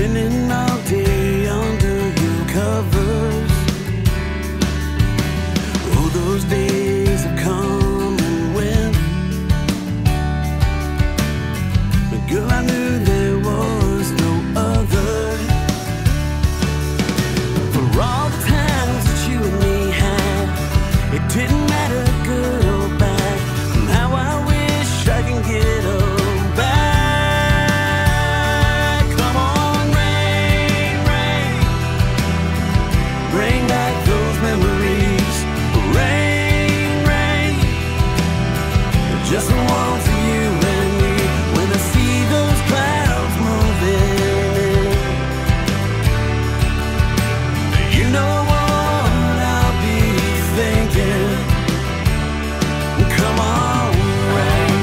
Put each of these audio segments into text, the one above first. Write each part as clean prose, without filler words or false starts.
spending all day under your covers. Oh, those days have come and went. But girl, I knew there was no other. For all the times that you and me had, it didn't matter, good or bad. Now I wish I can get them back. Come on, rain, rain, bring back those memories. Rain, rain, just the one for you and me. When I see those clouds moving in, you know what I'll be thinking. Come on, rain.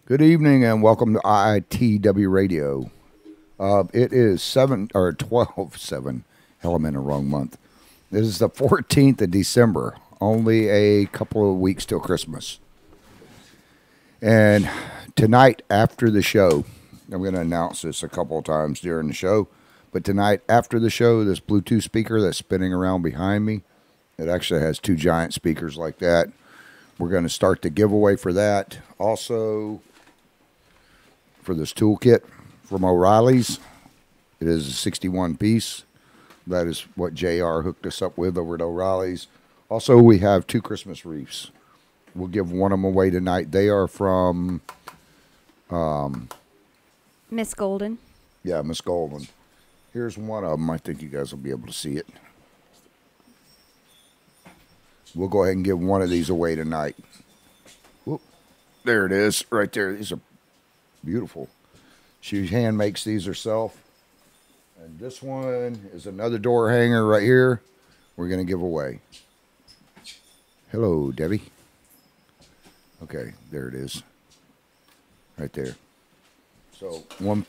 Good evening and welcome to IITW Radio. It is 7. Hell, I'm in the wrong month. This is the 14th of December. Only a couple of weeks till Christmas. And tonight after the show, I'm going to announce this a couple of times during the show, but tonight after the show, this Bluetooth speaker that's spinning around behind me, it actually has two giant speakers like that. We're going to start the giveaway for that. Also, for this toolkit from O'Reilly's, it is a 61 piece. That is what JR hooked us up with over at O'Reilly's. Also, we have two Christmas wreaths. We'll give one of them away tonight. They are from Miss Golden. Yeah, Miss Golden. Here's one of them. I think you guys will be able to see it. We'll go ahead and give one of these away tonight. Whoop. There it is, right there. These are beautiful. She hand makes these herself. And this one is another door hanger right here. We're going to give away. Hello, Debbie. Okay, there it is. Right there. So one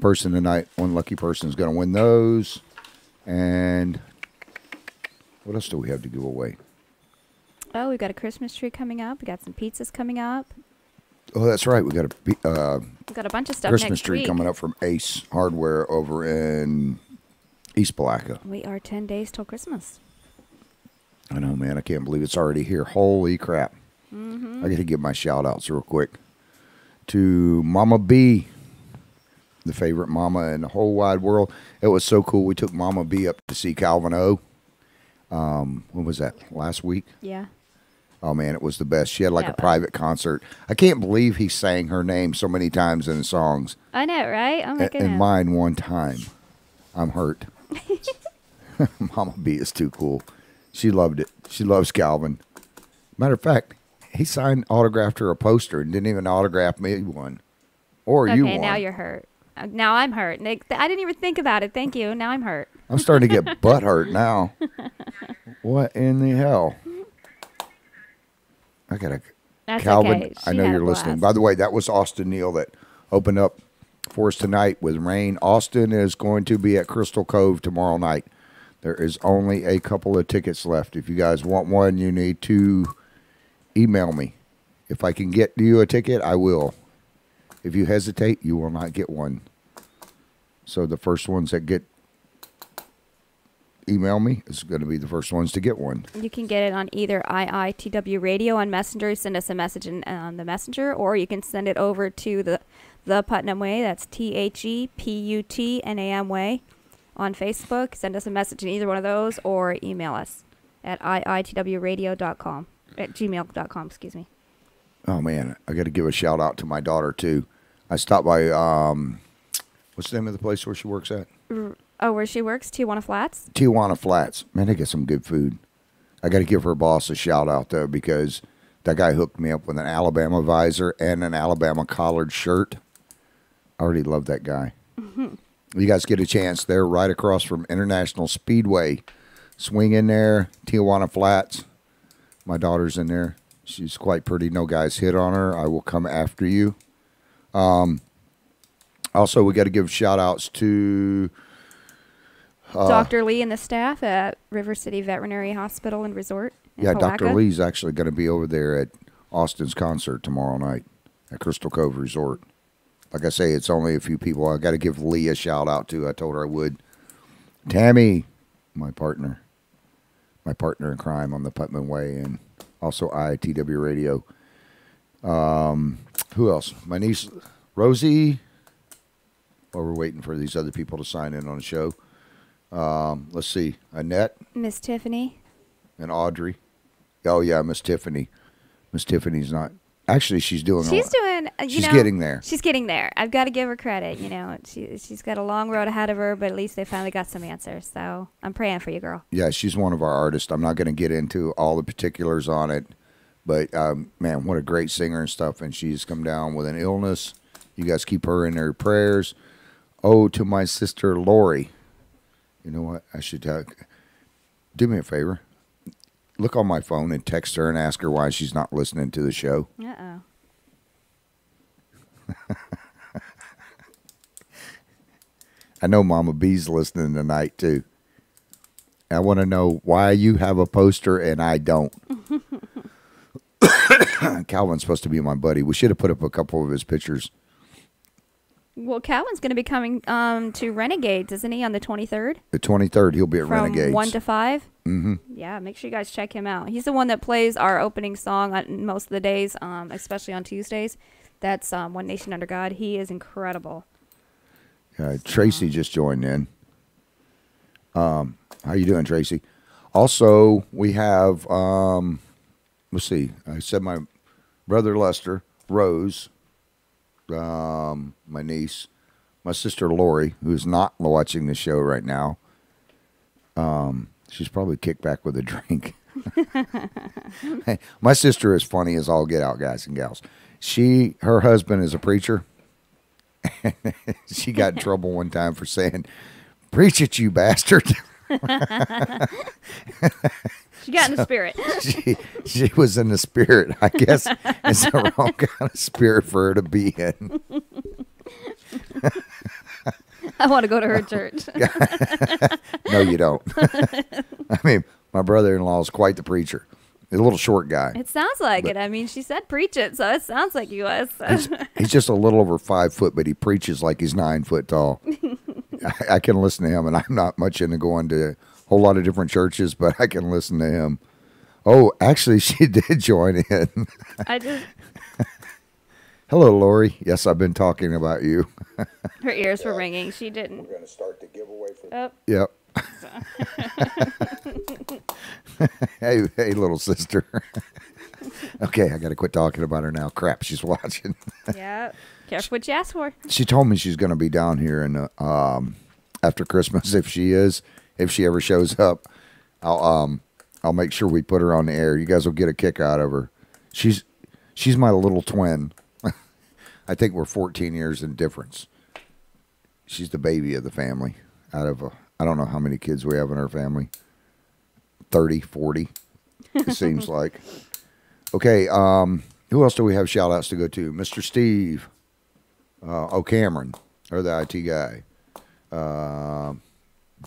person tonight, one lucky person is going to win those. And what else do we have to give away? Oh, we've got a Christmas tree coming up. We got some pizzas coming up. Oh, that's right. We got We've got a bunch of stuff Christmas next tree week. coming up from Ace Hardware over in East Palatka. We are 10 days till Christmas. I know, man. I can't believe it's already here. Holy crap. I got to give my shout-outs real quick to Mama B, the favorite mama in the whole wide world. It was so cool. We took Mama B up to see Calvin O. When was that? Last week? Yeah. Oh, man, it was the best. She had like Yeah, a private concert. I can't believe he sang her name so many times in the songs. I know, right? Oh, my goodness. And mine one time. I'm hurt. Mama B is too cool. She loved it. She loves Calvin. Matter of fact, he autographed her a poster and didn't even autograph me one. Or you one. Okay, now you're hurt. Now I'm hurt. Nick, I didn't even think about it. Thank you. Now I'm hurt. I'm starting to get butt hurt now. What in the hell? I got That's Calvin, okay. I know She had you're a listening. blast. By the way, that was Austin Neal that opened up for us tonight with rain. Austin is going to be at Crystal Cove tomorrow night. There is only a couple of tickets left. If you guys want one, you need to email me. If I can get you a ticket, I will. If you hesitate, you will not get one. So the first ones that email me is going to be the first ones to get one. You can get it on either IITW Radio on Messenger. Send us a message on the Messenger, or you can send it over to the Putnam Way. That's THEPUTNAM Way on Facebook. Send us a message in either one of those, or email us at iitwradio.com, at gmail.com, excuse me. Oh, man, I got to give a shout out to my daughter, too. I stopped by, what's the name of the place where she works at? Oh, where she works? Tijuana Flats? Tijuana Flats. Man, they get some good food. I got to give her boss a shout out, though, because that guy hooked me up with an Alabama visor and an Alabama collared shirt. I already love that guy. You guys get a chance. They're right across from International Speedway. Swing in there, Tijuana Flats. My daughter's in there. She's quite pretty. No guys hit on her. I will come after you. Also, we got to give shout outs to Dr. Lee and the staff at River City Veterinary Hospital and Resort. Yeah, Palatka. Dr. Lee's actually going to be over there at Austin's concert tomorrow night. at Crystal Cove Resort. Like I say, it's only a few people. I got to give Lee a shout out to. I told her I would. Tammy, my partner in crime on the Putman Way, and also IITW Radio. Who else? My niece Rosie. While we're waiting for these other people to sign in on the show. Let's see. Annette. Miss Tiffany. And Audrey. Oh, yeah, Miss Tiffany. Miss Tiffany's not. Actually, she's doing She's doing, she's getting there. She's getting there. I've got to give her credit. You know, she's got a long road ahead of her, but at least they finally got some answers. So I'm praying for you, girl. Yeah, she's one of our artists. I'm not going to get into all the particulars on it, but, man, what a great singer and stuff. And she's come down with an illness. You guys keep her in your prayers. Oh, to my sister Lori. You know what? I should do me a favor. Look on my phone and text her and ask her why she's not listening to the show. Uh-oh. I know Mama B's listening tonight, too. I want to know why you have a poster and I don't. Calvin's supposed to be my buddy. We should have put up a couple of his pictures. Well, Calvin's going to be coming to Renegades, isn't he, on the 23rd? The 23rd, he'll be at From Renegades. 1 to 5? Mm-hmm. Yeah, make sure you guys check him out. He's the one that plays our opening song on most of the days, especially on Tuesdays. That's One Nation Under God. He is incredible. Tracy just joined in. How you doing, Tracy? Also, we have, let's see. I said my brother Lester, Rose, my niece, my sister Lori, who's not watching the show right now. She's probably kicked back with a drink. Hey, my sister is funny as all get out, guys and gals. Her husband is a preacher. She got in trouble one time for saying, "Preach it, you bastard." She got in the spirit. she was in the spirit. I guess it's the wrong kind of spirit for her to be in. I want to go to her church. No, you don't. I mean, my brother-in-law is quite the preacher. He's a little short guy. It sounds like it. I mean, she said preach it, so it sounds like he was. He's just a little over 5 foot, but he preaches like he's 9 foot tall. I can listen to him, and I'm not much into going to a whole lot of different churches, but I can listen to him. Oh, actually, she did join in. I just. Hello, Lori. Yes, I've been talking about you. Her ears were ringing. She didn't. We're going to start the giveaway for. Oh. Yep. Hey, little sister. Okay, I got to quit talking about her now. Crap, she's watching. Yeah. Careful what you ask for. She told me she's going to be down here in after Christmas. If she ever shows up, I'll make sure we put her on the air. You guys will get a kick out of her. She's my little twin. I think we're 14 years in difference. She's the baby of the family. Out of I don't know how many kids we have in our family. 30, 40. It seems like. Okay, who else do we have shout outs to go to? Mr. Steve. Cameron, or the IT guy.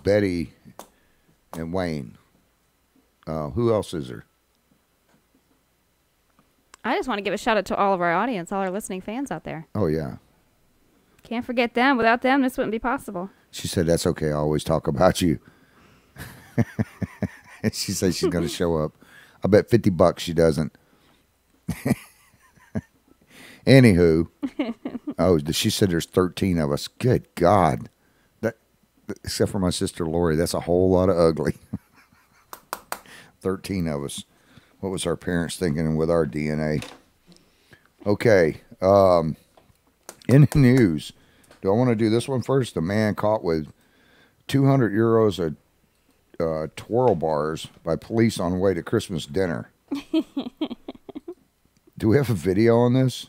Betty and Wayne. Who else is there? I just want to give a shout out to all of our audience, all our listening fans out there. Oh, yeah. Can't forget them. Without them, this wouldn't be possible. She said, that's okay. I always talk about you. She says she's going to show up. I bet $50 she doesn't. Anywho. Oh, she said there's 13 of us. Good God. Except for my sister Lori, that's a whole lot of ugly. 13 of us. What was our parents thinking with our DNA? Okay. In the news, do I want to do this one first? A man caught with 200 euros of twirl bars by police on the way to Christmas dinner. Do we have a video on this?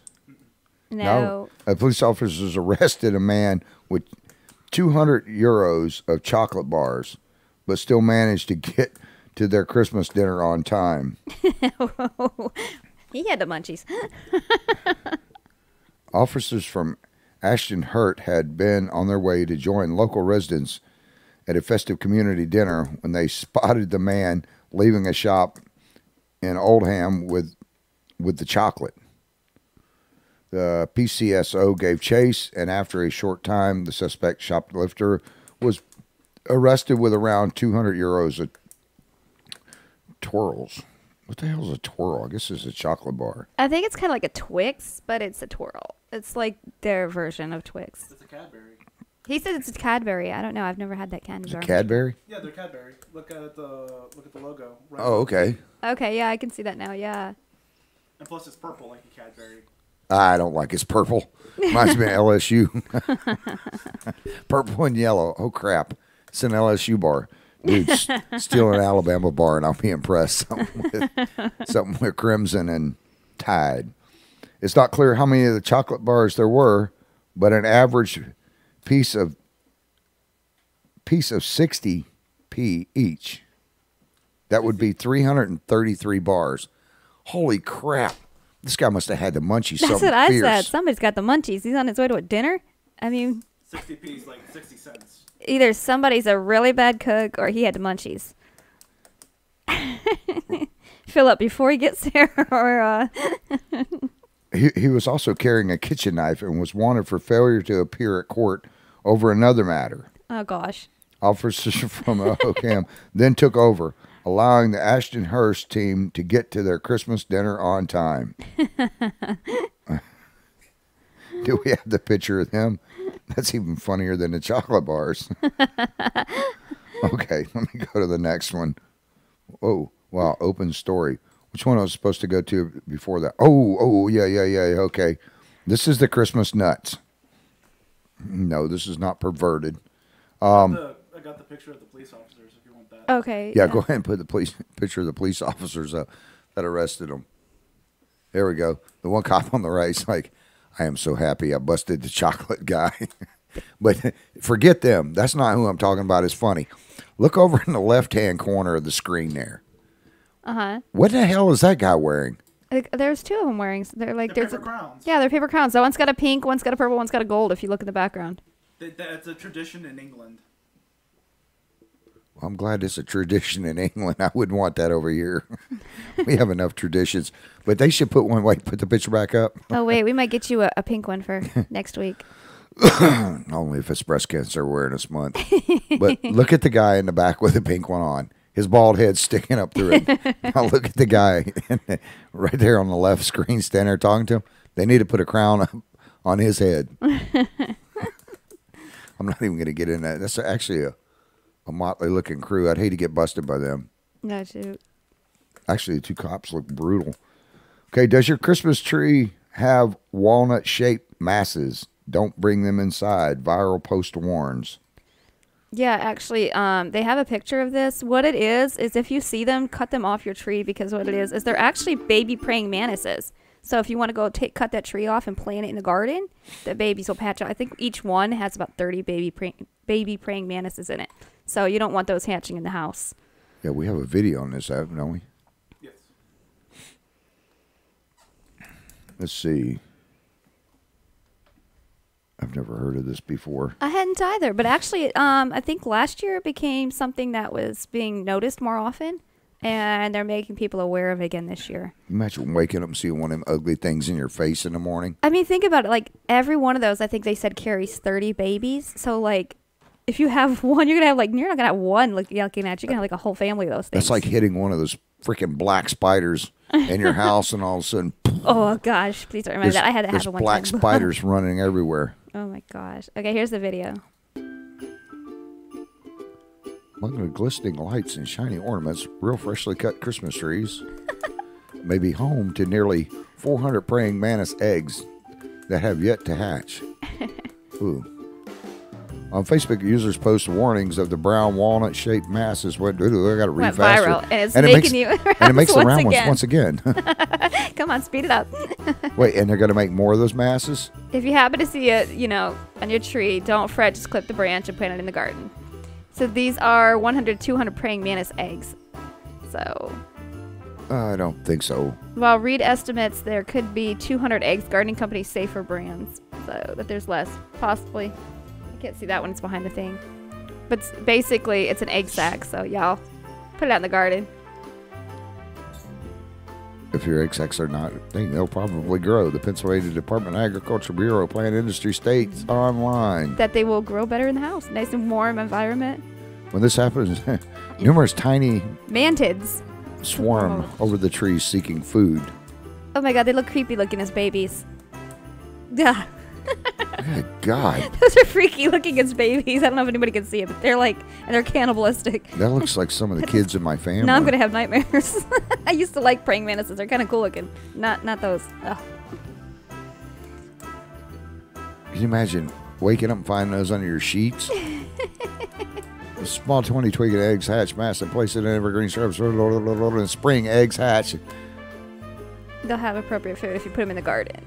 No. A police officers arrested a man with 200 euros of chocolate bars, but still managed to get to their Christmas dinner on time. He had the munchies. Officers from Ashton Hurt had been on their way to join local residents at a festive community dinner when they spotted the man leaving a shop in Oldham with the chocolate. The PCSO gave chase, and after a short time, the suspect shoplifter was arrested with around 200 euros of twirls. What the hell is a twirl? I guess it's a chocolate bar. I think it's kind of like a Twix, but it's a twirl. It's like their version of Twix. It's a Cadbury. He says it's a Cadbury. I don't know. I've never had that candy Is it bar. Cadbury? Yeah, they're Cadbury. Look at the logo. Right Oh, okay. Okay, yeah, I can see that now. Yeah. And plus, it's purple like a Cadbury. I don't like it's purple. Reminds me of LSU. Purple and yellow. Oh, crap. It's an LSU bar. Dude, steal an Alabama bar and I'll be impressed. Something with crimson and Tide. It's not clear how many of the chocolate bars there were, but an average piece of 60p each. That would be 333 bars. Holy crap. This guy must have had the munchies. That's something what I fierce. said. Somebody's got the munchies. He's on his way to a dinner. I mean, 60p is like 60 cents. either somebody's a really bad cook or he had the munchies. Fill up before he gets there, or He was also carrying a kitchen knife and was wanted for failure to appear at court over another matter. oh gosh. Officers from Ocam then took over, allowing the Ashton-Hurst team to get to their Christmas dinner on time. Do we have the picture of them? That's even funnier than the chocolate bars. Okay, let me go to the next one. Oh, wow, open story. Which one I was supposed to go to before that? Oh, yeah, okay. This is the Christmas nuts. No, this is not perverted. I got the picture of the police officers if you want that. Okay. Yeah, go ahead and put the picture of the police officers up that arrested them. There we go. The one cop on the right is like, I am so happy I busted the chocolate guy. But forget them. That's not who I'm talking about. It's funny. Look over in the left-hand corner of the screen there. Uh-huh. What the hell is that guy wearing? There's two of them wearing. They're like They're there's paper crowns. Yeah, they're paper crowns. So one's got a pink, one's got a purple, one's got a gold. If you look in the background. That's a tradition in England. Well, I'm glad it's a tradition in England. I wouldn't want that over here. We have enough traditions. But they should put one. Wait, put the picture back up. Oh wait, we might get you a pink one for next week. Only if it's breast cancer awareness month. But look at the guy in the back with the pink one on. His bald head's sticking up through it. Now look at the guy right there on the left screen standing there talking to him. They need to put a crown up on his head. I'm not even going to get in that. That's actually a motley looking crew. I'd hate to get busted by them. No, shoot. Actually, the two cops look brutal. Okay, does your Christmas tree have walnut-shaped masses? Don't bring them inside. Viral post warns. Yeah, actually, they have a picture of this. What it is if you see them, cut them off your tree, because what it is they're actually baby praying mantises. So if you want to go cut that tree off and plant it in the garden, the babies will patch out. I think each one has about 30 baby praying mantises in it. So you don't want those hatching in the house. Yeah, we have a video on this, don't we? Yes. Let's see. I've never heard of this before. I hadn't either, but actually, I think last year it became something that was being noticed more often, and they're making people aware of it again this year. Imagine waking up and seeing one of them ugly things in your face in the morning. I mean, think about it. Like, every one of those, I think they said, carries 30 babies. So, like, if you have one, you're going to have, like, you're not going to have one looking at you. You're going to have, like, a whole family of those things. That's like hitting one of those freaking black spiders in your house, and all of a sudden, oh, gosh. Please don't remember that. I had to have there's it one black time. spiders running everywhere. Oh, my gosh. Okay, here's the video. Among the glistening lights and shiny ornaments, real freshly cut Christmas trees may be home to nearly 400 praying mantis eggs that have yet to hatch. Ooh. On Facebook, users post warnings of the brown walnut-shaped masses. I got to read Went faster. viral, and it's making you and it makes the round ones again. once again. Come on, speed it up. Wait, and they're going to make more of those masses? If you happen to see it, on your tree, don't fret. Just clip the branch and plant it in the garden. So these are 200 praying mantis eggs. So, I don't think so. while Reed estimates there could be 200 eggs, gardening companies say for brands. So that there's less, possibly. I can't see that when it's behind the thing. But basically, it's an egg sack. So, y'all, put it out in the garden. if your eggs hatch or not, they'll probably grow. The Pennsylvania Department of Agriculture Bureau of Plant Industry states online That they will grow better in the house. Nice and warm environment. when this happens, numerous tiny Mantids. swarm over the trees seeking food. Oh my god, they look creepy looking as babies. Yeah. Good God, Those are freaky looking as babies. I don't know if anybody can see it, but they're like, and they're cannibalistic. that looks like some of the kids in my family. Now I'm gonna have nightmares. I used to like praying mantises. They're kind of cool looking. Not those. Ugh. Can you imagine waking up and finding those under your sheets? A small 20 twig and eggs hatch mass and place it in evergreen shrubs. In spring, eggs hatch. They'll have appropriate food if you put them in the garden.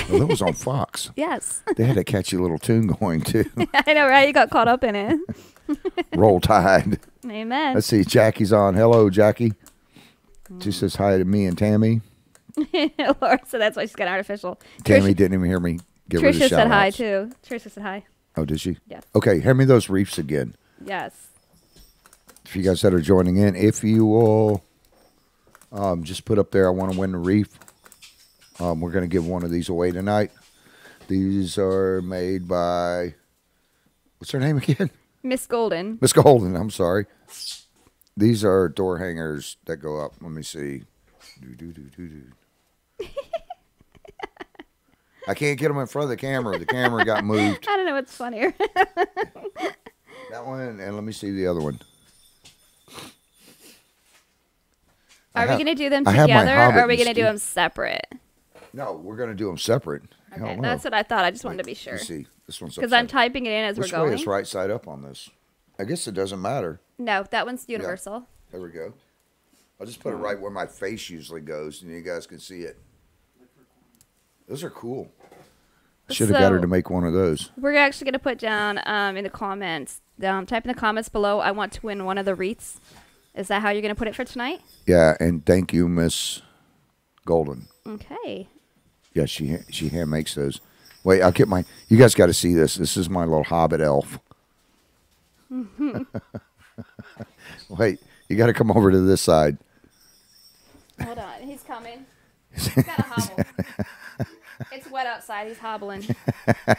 Well, that was on Fox. Yes. They had a catchy little tune going too. I know, right? You got caught up in it. Roll Tide. Amen. Let's see. Jackie's on. Hello, Jackie. She says hi to me and Tammy. Laura, so that's why she's got artificial. Tammy didn't even hear me give her the Trisha said hi shout-outs. too. Trisha said hi. Oh, did she? Yes. Okay, hand me those reefs again. Yes. If you guys that are joining in, if you will just put up there, I want to win the reef. We're going to give one of these away tonight. These are made by, what's her name again? Miss Golden. Miss Golden, I'm sorry. These are door hangers that go up. Let me see. I can't get them in front of the camera. The camera got moved. I don't know what's funnier. That one, and let me see the other one. Are we going to do them I have my together or Hobbit are we going to do mystique. them separate? No, we're going to do them separate. Okay, Hell no. that's what I thought. I just wanted to be sure. Let's see. This one's Because I'm upside- typing it in as Which we're way going. is right side up on this? I guess it doesn't matter. No, that one's universal. There we go. I'll just put it right where my face usually goes, and you guys can see it. Those are cool. I should have got her So- to make one of those. We're actually going to put down in the comments, type in the comments below, I want to win one of the wreaths. Is that how you're going to put it for tonight? Yeah, and thank you, Miss Golden. Okay. Yeah, she hand makes those. Wait, I'll get my. You guys got to see this. This is my little Hobbit elf. Wait, you got to come over to this side. Hold on. He's coming. He's got to hobble. It's wet outside. He's hobbling. I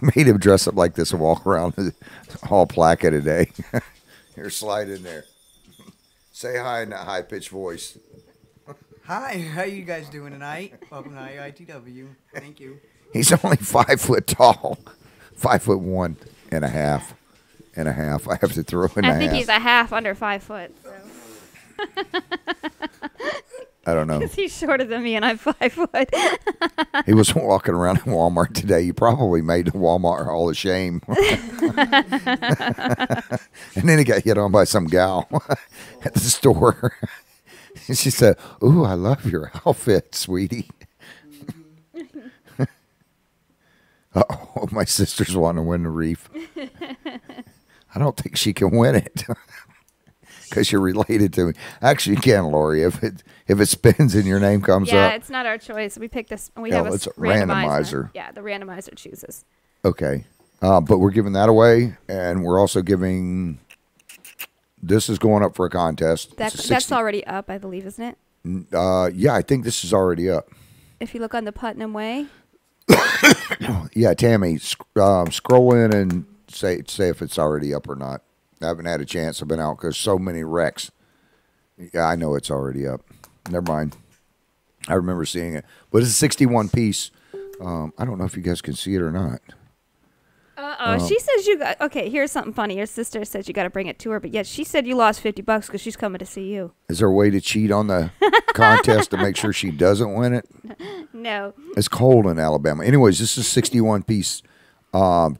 made him dress up like this and walk around the hall plaque a day. Here, slide in there. Say hi in that high pitched voice. Hi, how you guys doing tonight? Welcome to IITW. Thank you. He's only 5 foot tall, 5'1.5". I have to throw in I a think half. he's a half under 5 foot. So. I don't know. He's shorter than me and I'm 5 foot. He was walking around in Walmart today. You probably made the Walmart Hall of Shame. And then he got hit on by some gal at the store. And she said, "Ooh, I love your outfit, sweetie." Uh-oh, my sister's wanting to win the reef. I don't think she can win it. Because you're related to me. Actually, you can, Lori. If it spins and your name comes Yeah, up. it's not our choice. We picked this. We Yeah, have a it's a randomizer. randomizer. Yeah, the randomizer chooses. Okay. But we're giving that away. And we're also giving... This is going up for a contest. That's It's a 60 already up, I believe, isn't it? Yeah, I think this is already up. If you look on the Putnam Way. Yeah, Tammy, scroll in and say if it's already up or not. I haven't had a chance. I've been out because so many wrecks. Yeah, I know it's already up. Never mind. I remember seeing it. But it's a 61 piece. I don't know if you guys can see it or not. She says you got... Okay, here's something funny. Your sister says you got to bring it to her, but yet she said you lost $50 because she's coming to see you. Is there a way to cheat on the contest to make sure she doesn't win it? No. It's cold in Alabama. Anyways, this is 61 piece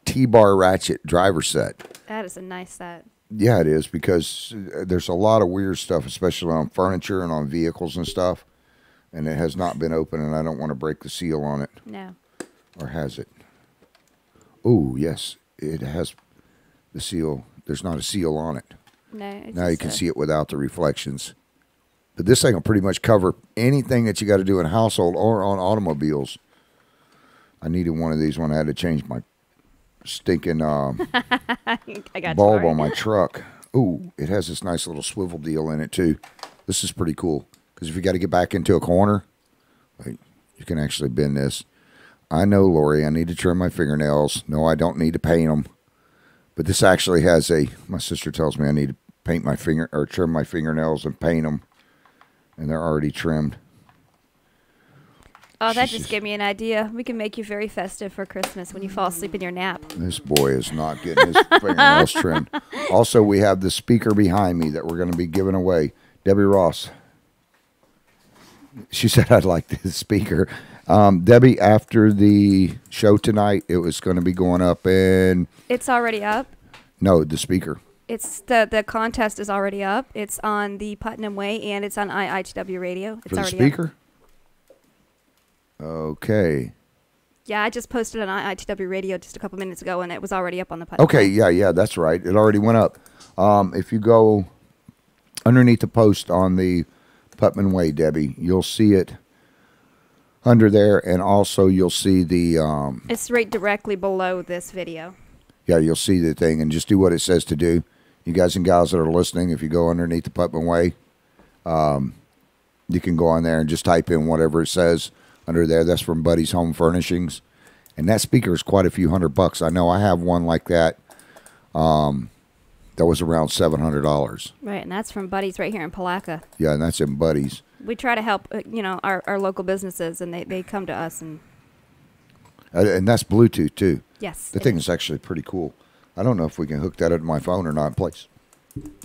T-bar ratchet driver set. That is a nice set. Yeah, it is, because there's a lot of weird stuff, especially on furniture and on vehicles and stuff. And it has not been opened, and I don't want to break the seal on it. No. Or has it? Oh, yes, it has the seal. There's not a seal on it. No. It's Now you just can a- see it without the reflections. But this thing will pretty much cover anything that you got to do in household or on automobiles. I needed one of these when I had to change my stinking I got bulb you. on my truck. Ooh, it has this nice little swivel deal in it too. This is pretty cool. Because if you got to get back into a corner, like, you can actually bend this. I know, Lori, I need to trim my fingernails. No, I don't need to paint them. But this actually has my sister tells me I need to paint my trim my fingernails and paint them. And they're already trimmed. Oh, that just gave me an idea. We can make you very festive for Christmas when you fall asleep in your nap. This boy is not getting his fingernails trimmed. Also, we have the speaker behind me that we're going to be giving away. Debbie Ross. She said I'd like this speaker. Debbie, after the show tonight, it was going to be going up in... It's already up. No, the speaker. It's the contest is already up. It's on the Putnam Way, and it's on IITW Radio. It's For the already speaker? up. Okay. Yeah, I just posted on IITW Radio just a couple minutes ago, and it was already up on the Putnam Okay, Way. yeah, that's right. It already went up. If you go underneath the post on the Putnam Way, Debbie, you'll see it under there, and also you'll see the... It's right directly below this video. Yeah, you'll see the thing, and just do what it says to do. You guys and gals that are listening, if you go underneath the Putnam Way, you can go on there and just type in whatever it says under there. That's from Buddy's Home Furnishings. And that speaker is quite a few $100. I know I have one like that. That was around $700. Right, and that's from Buddy's right here in Palaca. Yeah, and that's in Buddy's. We try to help, our local businesses, and they come to us. And that's Bluetooth, too. yes. The thing is actually pretty cool. I don't know if we can hook that up to my phone or not,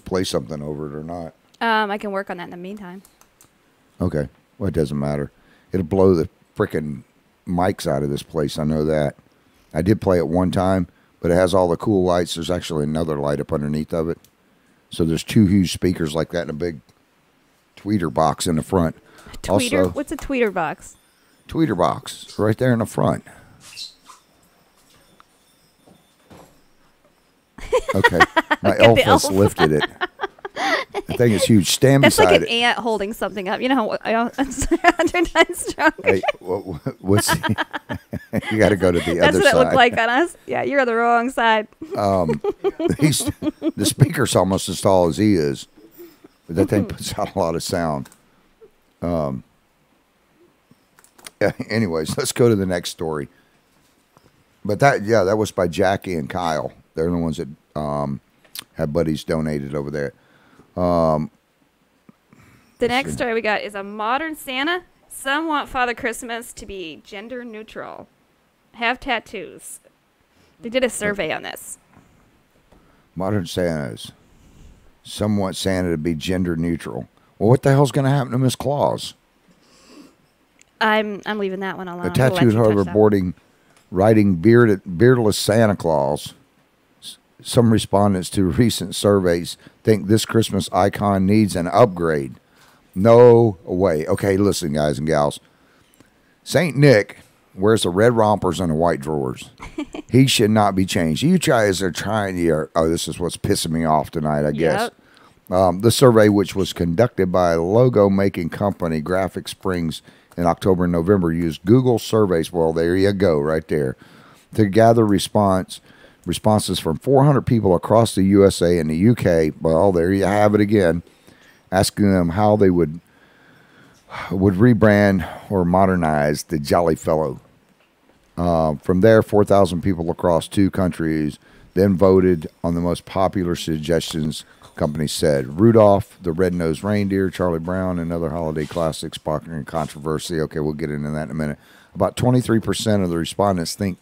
play something over it or not. I can work on that in the meantime. Okay. Well, it doesn't matter. It'll blow the frickin' mics out of this place. I know that. I did play it one time, but it has all the cool lights. There's actually another light up underneath of it. So there's two huge speakers like that and a big tweeter box in the front. Tweeter? Also, What's a tweeter box? tweeter box right there in the front. Okay. My elf has lifted it. The thing is huge. Stand That's beside like an it. ant holding something up. You know how 100 times stronger. Hey, what's you got to go to the That's other what side. it looked like on us. Yeah, you're on the wrong side. The speaker's almost as tall as he is, but that thing puts out a lot of sound. Yeah, anyways, let's go to the next story. But that was by Jackie and Kyle. They're the ones that have buddies donated over there. The next story we got is a modern Santa. Some want Father Christmas to be gender neutral. Have tattoos. They did a survey on this. Modern Santas. Some want Santa to be gender neutral. Well, what the hell's going to happen to Miss Claus? I'm leaving that one alone. A tattooed hoverboarding, riding beardless Santa Claus. Some respondents to recent surveys think this Christmas icon needs an upgrade. No way. Okay, listen, guys and gals. Saint Nick wears the red rompers and the white drawers. He should not be changed. You guys are trying to... Oh, this is what's pissing me off tonight, I guess. The survey, which was conducted by a logo-making company, Graphic Springs, in October and November, used Google surveys. Well, there you go, right there, to gather responses from 400 people across the USA and the UK. Well, there you have it again, asking them how they would rebrand or modernize the Jolly Fellow. From there, 4,000 people across 2 countries then voted on the most popular suggestions. Company said Rudolph the Red-Nosed Reindeer, Charlie Brown, and other holiday classics sparking controversy. Okay, we'll get into that in a minute. About 23% of the respondents think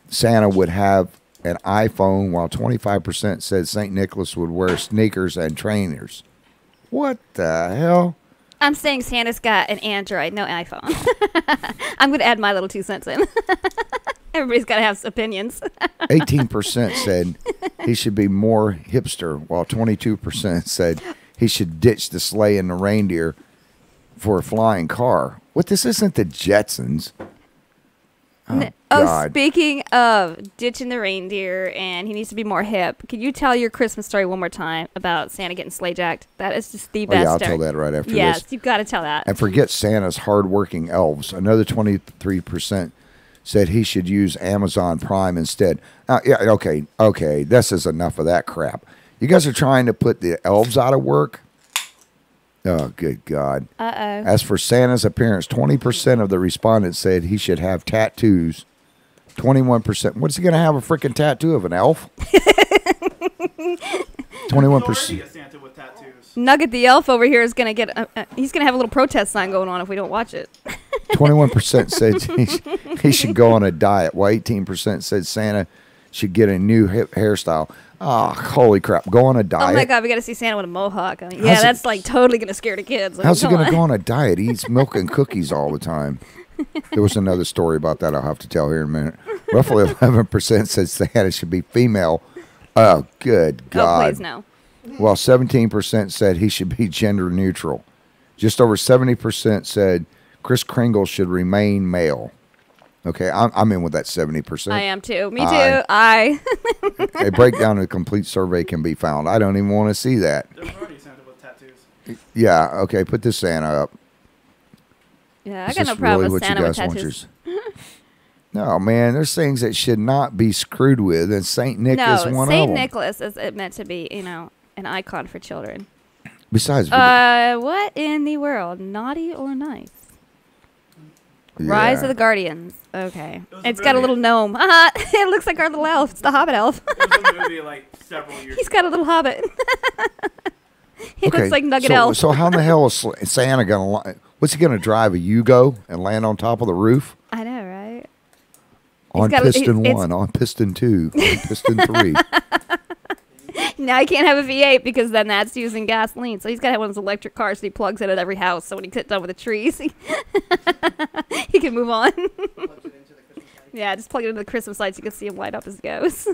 Santa would have an iPhone, while 25% said St. Nicholas would wear sneakers and trainers. What the hell? I'm saying Santa's got an Android, no iPhone. I'm going to add my little 2 cents in. Everybody's got to have opinions. 18% said he should be more hipster, while 22% said he should ditch the sleigh and the reindeer for a flying car. What, this isn't the Jetsons. God. Speaking of ditching the reindeer and he needs to be more hip, can you tell your Christmas story one more time about Santa getting sleigh jacked? That is just the best Yeah, I'll story. tell that right after Yes, this. you've got to tell that. And forget Santa's hardworking elves. Another 23% said he should use Amazon Prime instead. Okay, this is enough of that crap. You guys are trying to put the elves out of work? Oh, good God. Uh-oh. As for Santa's appearance, 20% of the respondents said he should have tattoos. 21%. What's he going to have, a freaking tattoo of an elf? 21%. A Santa with tattoos. Nugget the elf over here is going to get... he's going to have a little protest sign going on if we don't watch it. 21% said he should go on a diet, while 18% said Santa should get a new hip hairstyle. Oh, holy crap. Go on a diet? Oh, my God. We got to see Santa with a mohawk. I mean, yeah, that's like totally going to scare the kids. I mean, how's he come going to on. go on a diet? He eats milk and cookies all the time. There was another story about that I'll have to tell here in a minute. Roughly 11% said Santa should be female. Oh, good God. Oh, please, no. Well, 17% said he should be gender neutral. Just over 70% said Kris Kringle should remain male. Okay, I'm in with that 70%. I am too. Me too. A breakdown of the complete survey can be found. I don't even want to see that. There's already Santa with tattoos. Yeah, okay, put this Santa up. Yeah, I Is got no this problem really with what Santa you with guys want tattoos. No, man, there's things that should not be screwed with, and St. Nick is one of Saint them. Nicholas is meant to be, an icon for children. Besides, What in the world? Naughty or nice? Rise of the Guardians. Okay. It was a It's got a movie. little gnome. It looks like our little elf. It's the Hobbit elf. There was a movie like several years He's got a little hobbit. He looks like Nugget Elf. So how in the hell is Santa gonna? What's he gonna drive, a Yugo and land on top of the roof? I know, right? On got- piston it's- 1, on piston 2, on piston 3. Now he can't have a V8 because then that's using gasoline. So he's got to have one of those electric cars that he plugs in at every house. So when he gets done with the trees, he can move on. Yeah, just plug it into the Christmas lights. You can see him light up as it goes.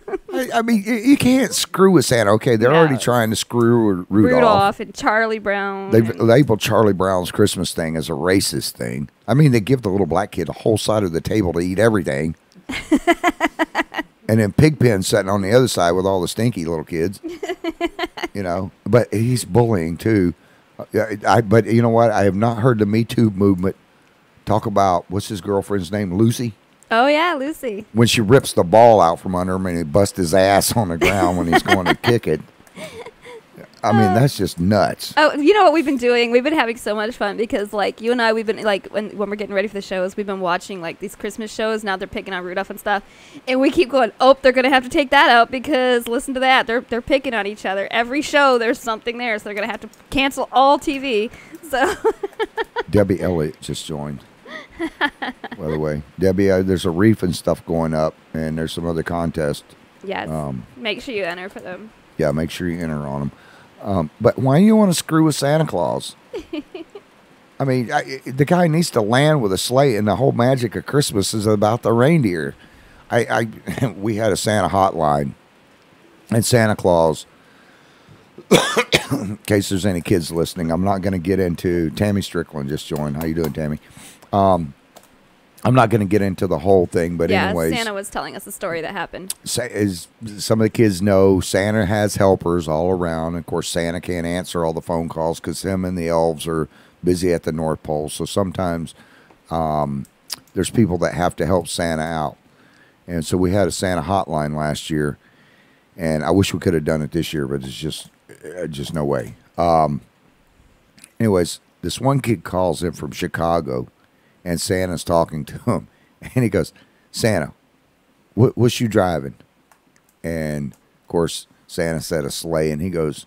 I mean, you can't screw with Santa. Okay, they're already No. trying to screw Rudolph. Rudolph and Charlie Brown. They've and- labeled Charlie Brown's Christmas thing as a racist thing. I mean, they give the little black kid the whole side of the table to eat everything. And then Pigpen sitting on the other side with all the stinky little kids. But he's bullying too. But you know what? I have not heard the Me Too movement talk about, what's his girlfriend's name, Lucy? Oh, yeah, Lucy. When she rips the ball out from under him and he busts his ass on the ground when he's going to kick it. I mean, that's just nuts. Oh, you know what we've been doing? We've been having so much fun because, like, you and I, we've been, like, when we're getting ready for the shows, we've been watching, like, these Christmas shows. Now they're picking on Rudolph and stuff. And we keep going, oh, they're going to have to take that out because, listen to that. They're picking on each other. Every show, there's something there. So they're going to have to cancel all TV. So, Debbie Elliott just joined. By the way, Debbie, there's a reef and stuff going up, and there's some other contests. yes, make sure you enter for them. Yeah, make sure you enter on them. But why do you want to screw with Santa Claus? I mean, the guy needs to land with a sleigh, and the whole magic of Christmas is about the reindeer. We had a Santa hotline, and Santa Claus. In case there's any kids listening, I'm not going to get into. Tammy Strickland just joined. How you doing, Tammy? I'm not going to get into the whole thing, but Yeah, anyways, Santa was telling us a story that happened. as some of the kids know, Santa has helpers all around. Of course, Santa can't answer all the phone calls because him and the elves are busy at the North Pole. So sometimes there's people that have to help Santa out. And so we had a Santa hotline last year, and I wish we could have done it this year, but it's just no way. Anyways, this one kid calls in from Chicago, and Santa's talking to him, and he goes, "Santa, what's you driving?" And of course, Santa said a sleigh, and he goes,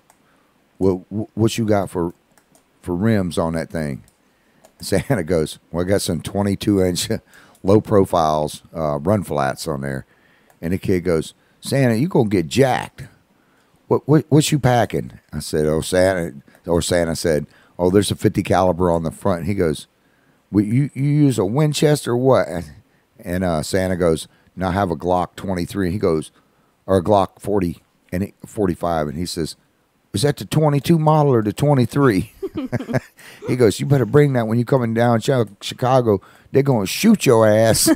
"Well, what you got for rims on that thing?" Santa goes, "Well, I got some 22-inch low profiles run flats on there." And the kid goes, "Santa, you gonna get jacked. What you packing?" I said, "Oh, Santa." Or Santa said, "Oh, there's a 50 caliber on the front." He goes, "Well, you use a Winchester or what?" And Santa goes, "No, I have a Glock 23." He goes, or a Glock 40 and 45, and he says, "Is that the 22 model or the 23?" He goes, "You better bring that when you coming down Chicago. They're gonna shoot your ass."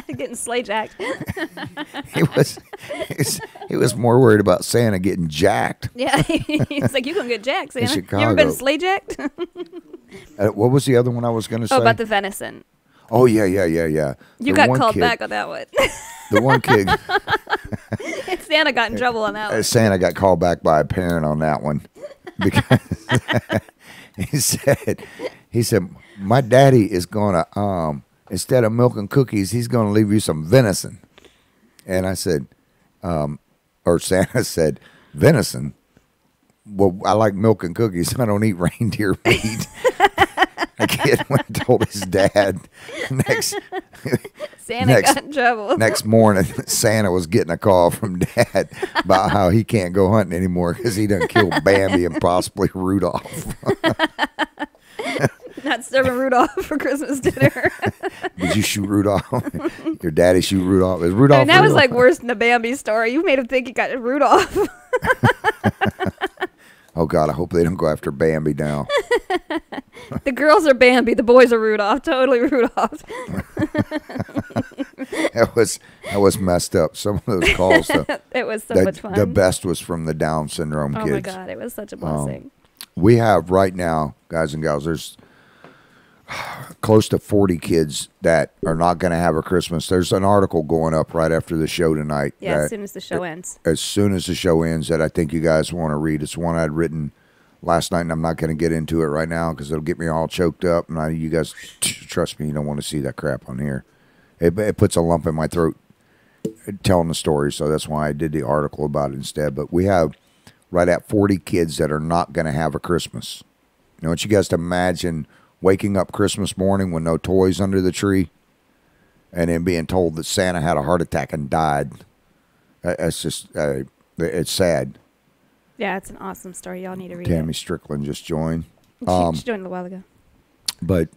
Getting sleigh jacked. he was more worried about Santa getting jacked. Yeah, he's like, "You gonna get jacked, Santa? You ever Chicago. been sleigh jacked?" What was the other one I was going to say? Oh, about the venison. Oh yeah. You The got one called kid- back on that one. The one kid, Santa got in trouble on that one. Santa got called back by a parent on that one because he said, my daddy is gonna instead of milk and cookies, he's gonna leave you some venison. And I said, or Santa said, venison. Well, I like milk and cookies. I don't eat reindeer meat. The kid went and told his dad Santa got in trouble. next morning. Santa was getting a call from Dad about how he can't go hunting anymore because he done killed Bambi and possibly Rudolph. Not serving Rudolph for Christmas dinner. Did you shoot Rudolph? Your daddy shoot Rudolph? Is Rudolph? And that was real? like worse than the Bambi story. You made him think he got Rudolph. Oh God, I hope they don't go after Bambi now. The girls are Bambi, the boys are Rudolph. Totally Rudolph. That was messed up. Some of those calls. It was so the, much fun. The best was from the Down syndrome Oh kids. my God, it was such a blessing. We have right now, guys and gals, there's close to 40 kids that are not going to have a Christmas. There's an article going up right after the show tonight. Yeah, that as soon as the show ends. As soon as the show ends, that I think you guys want to read. It's one I'd written last night, and I'm not going to get into it right now because it'll get me all choked up. And you guys, trust me, you don't want to see that crap on here. It puts a lump in my throat telling the story, so that's why I did the article about it instead. But we have right at 40 kids that are not going to have a Christmas. I want you guys to imagine waking up Christmas morning with no toys under the tree and then being told that Santa had a heart attack and died. That's just, it's sad. Yeah, it's an awesome story. Y'all need to read Tammy it. Strickland just joined. She joined a while ago. But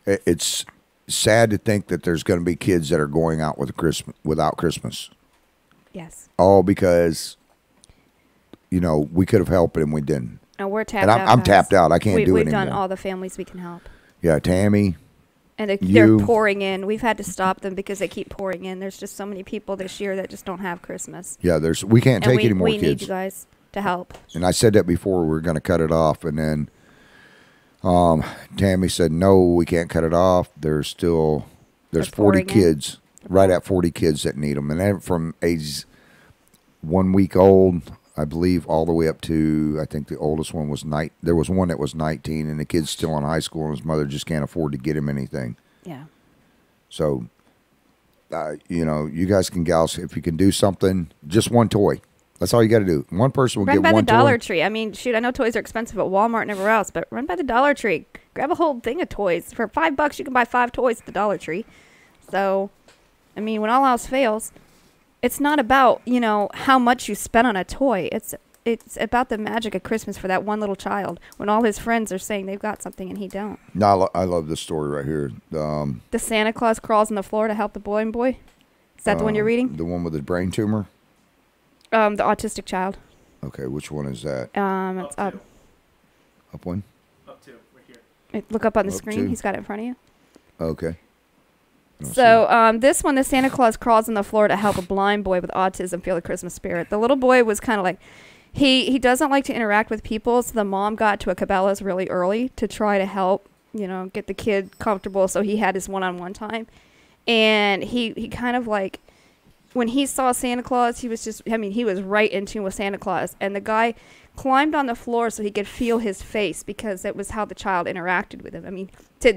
it's sad to think that there's going to be kids that are going out without Christmas. Yes. All because, we could have helped it and we didn't. And we're tapped And out. I'm guys. tapped out. I can't do it We've done anymore. all the families we can help. Yeah, Tammy. And they're You- pouring in. We've had to stop them because they keep pouring in. There's just so many people this year that just don't have Christmas. Yeah, we can't And take any more we need kids. you guys to help. And I said that before we were going to cut it off, and then Tammy said, "No, we can't cut it off. There's 40 pouring in. kids, right at 40 kids that need them, and then from age 1 week old, I believe, all the way up to I think the oldest one was There was one that was 19, and the kid's still in high school, and his mother just can't afford to get him anything. Yeah. So, you guys can, gals, if you can do something, just one toy. That's all you got to do. One person will Run get by one the Dollar toy. Tree. I mean, shoot, I know toys are expensive at Walmart and everywhere else, but run by the Dollar Tree. Grab a whole thing of toys. For $5, you can buy 5 toys at the Dollar Tree. So, I mean, when all else fails, it's not about, how much you spend on a toy. It's about the magic of Christmas for that one little child when all his friends are saying they've got something and he don't. No, I love this story right here. The Santa Claus crawls on the floor to help the boy and boy. Is that the one you're reading? The one with the brain tumor? The autistic child. Okay, which one is that? It's up. two. Up one? Up to right here. Look up on the Up screen. to. He's got it in front of you. Okay. I don't see it. So this one, the Santa Claus crawls on the floor to help a blind boy with autism feel the Christmas spirit. The little boy was kind of like, he doesn't like to interact with people, so the mom got to a Cabela's really early to try to help, get the kid comfortable, so he had his one-on-one time. And he kind of like, when he saw Santa Claus, he was right in tune with Santa Claus. And the guy climbed on the floor so he could feel his face because it was how the child interacted with him. I mean, to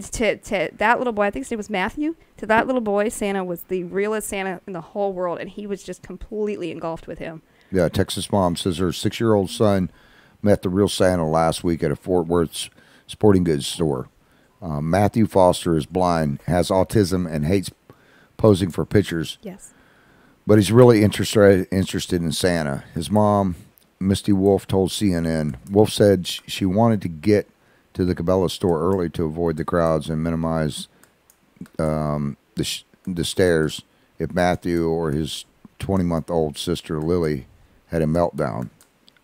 that little boy, I think his name was Matthew, to that little boy, Santa was the realest Santa in the whole world, and he was just completely engulfed with him. Yeah, Texas mom says her 6-year-old son met the real Santa last week at a Fort Worth sporting goods store. Matthew Foster is blind, has autism, and hates posing for pictures. Yes. But he's really interested in Santa. His mom, Misty Wolf, told CNN. Wolf said she wanted to get to the Cabela store early to avoid the crowds and minimize the stares if Matthew or his 20-month-old sister Lily had a meltdown,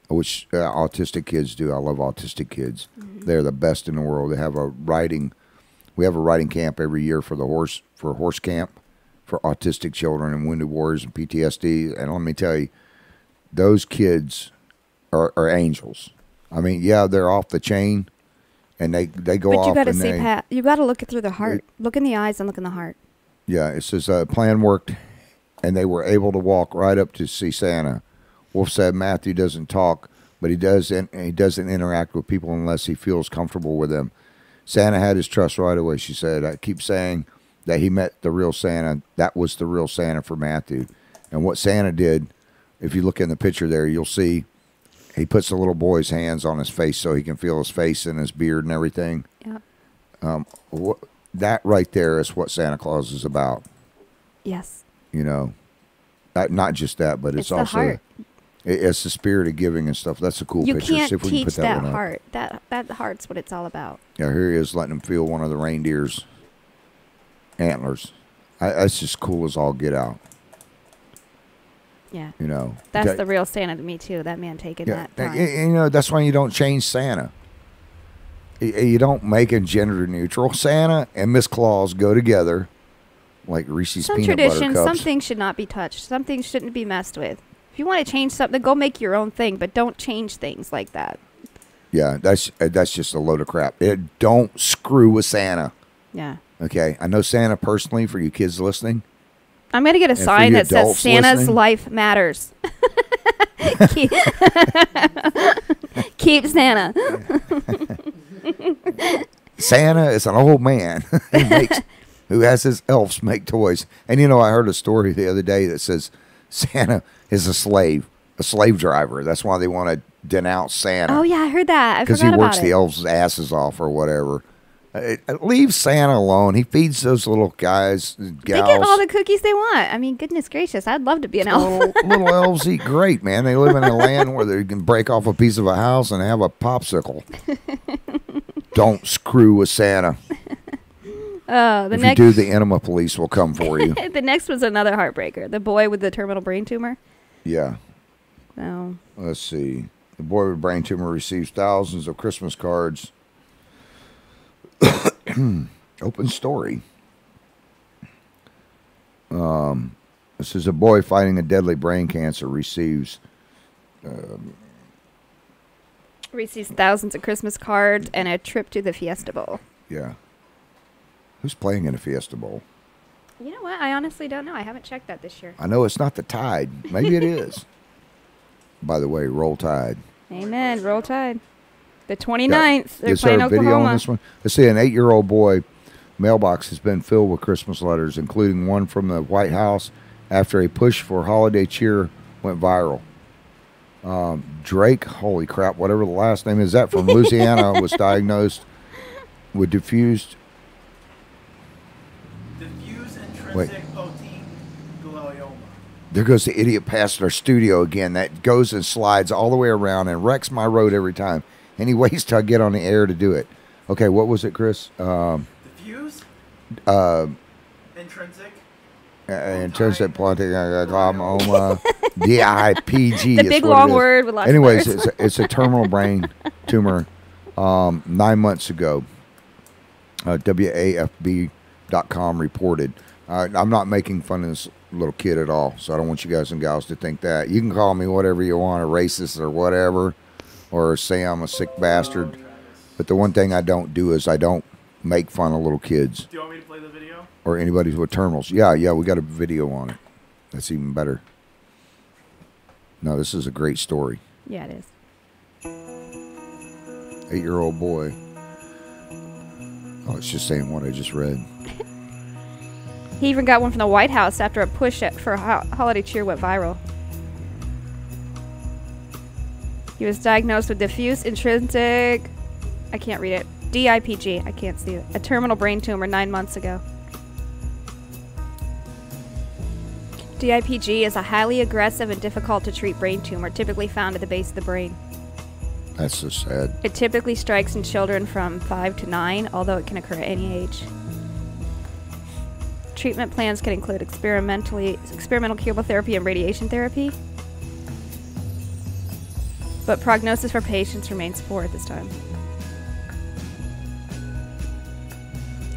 which autistic kids do. I love autistic kids. Mm-hmm. They're the best in the world. We have a riding camp every year for horse camp for autistic children and wounded warriors and PTSD. And let me tell you, those kids are angels. I mean, yeah, they're off the chain, and they go But off. you got to and see they, Pat. You got to look it through the heart. Look in the eyes and look in the heart. Yeah, it says plan worked, and they were able to walk right up to see Santa. Wolf said Matthew doesn't talk, but he doesn't interact with people unless he feels comfortable with them. Santa had his trust right away, she said. I keep saying that he met the real Santa. That was the real Santa for Matthew. And what Santa did, if you look in the picture there, you'll see he puts the little boy's hands on his face so he can feel his face and his beard and everything. Yeah. That right there is what Santa Claus is about. Yes. You know, not just that, but it's the also heart. It's the spirit of giving and stuff. That's a cool You picture. can't See if we can teach put that that one up. heart. That heart's what it's all about. Yeah, here he is letting him feel one of the reindeer's antlers. That's just cool as all get out. Yeah. You know, That's Okay. the real Santa to me too. That man taking Yeah, that time. you know, that's why you don't change Santa. You don't make a gender neutral. Santa and Miss Claus go together like Reese's Some peanut butter traditions, cups. some things should not be touched. Some things shouldn't be messed with. If you want to change something, go make your own thing, but don't change things like that. Yeah, that's just a load of crap. Don't screw with Santa. Yeah. Okay, I know Santa personally. For you kids listening, I'm going to get a for sign you that says adults Santa's listening- life matters. keep, keep Santa. Santa is an old man who has his elves make toys. And you know, I heard a story the other day that says Santa is a slave driver. That's why they want to denounce Santa. Oh, yeah, I heard that. I Because forgot he works about the it. elves' asses off or whatever. Leave Santa alone. He feeds those little guys, They gals. get all the cookies they want. I mean, goodness gracious. I'd love to be an elf. Little elves eat great, man. They live in a land where they can break off a piece of a house and have a popsicle. Don't screw with Santa. The If next you do, the enema police will come for you. the next was another heartbreaker. The boy with the terminal brain tumor. Yeah. Oh. Let's see. The boy with brain tumor receives thousands of Christmas cards. Open story. This is a boy fighting a deadly brain cancer receives thousands of Christmas cards and a trip to the Fiesta Bowl. yeah. Who's playing in a Fiesta Bowl? You know what? I honestly don't know. I haven't checked that this year. I know it's not the Tide. Maybe it is. By the way, roll Tide. Amen. Roll Tide. The 29th. They're Is there playing a video Oklahoma. on this one? Let's see. An 8-year-old boy mailbox has been filled with Christmas letters, including one from the White House after a push for holiday cheer went viral. Drake, holy crap, whatever the last name is, that from Louisiana, was diagnosed with diffuse intrinsic protein glioma. There goes the idiot past our studio again. That goes and slides all the way around and wrecks my road every time. And he waits till I get on the air to do it. Okay, what was it, Chris? Diffuse intrinsic. In terms of planting glioma, DIPG. The is big what it long is. word with lots Anyways, of words. it's a terminal brain tumor 9 months ago. WAFB.com reported. I'm not making fun of this little kid at all, so I don't want you guys and gals to think that. You can call me whatever you want, a racist or whatever, or say I'm a sick bastard. But the one thing I don't do is I don't make fun of little kids Do you want me to play the video? or anybody with terminals. Yeah, we got a video on it. That's even better. No, this is a great story. Yeah, it is. 8-year-old boy. Oh, it's just saying what I just read. He even got one from the White House after a push for holiday cheer went viral. He was diagnosed with diffuse intrinsic, I can't read it, DIPG, I can't see it, a terminal brain tumor 9 months ago. DIPG is a highly aggressive and difficult to treat brain tumor typically found at the base of the brain. That's so sad. It typically strikes in children from 5 to 9, although it can occur at any age. Treatment plans can include experimental chemotherapy and radiation therapy, but prognosis for patients remains poor at this time.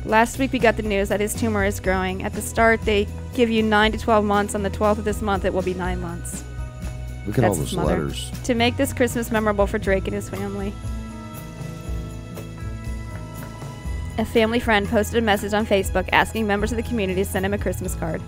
Last week we got the news that his tumor is growing. At the start, they give you 9 to 12 months. On the 12th of this month, it will be 9 months. Look at That's all his those mother. letters. To make this Christmas memorable for Drake and his family. A family friend posted a message on Facebook asking members of the community to send him a Christmas card.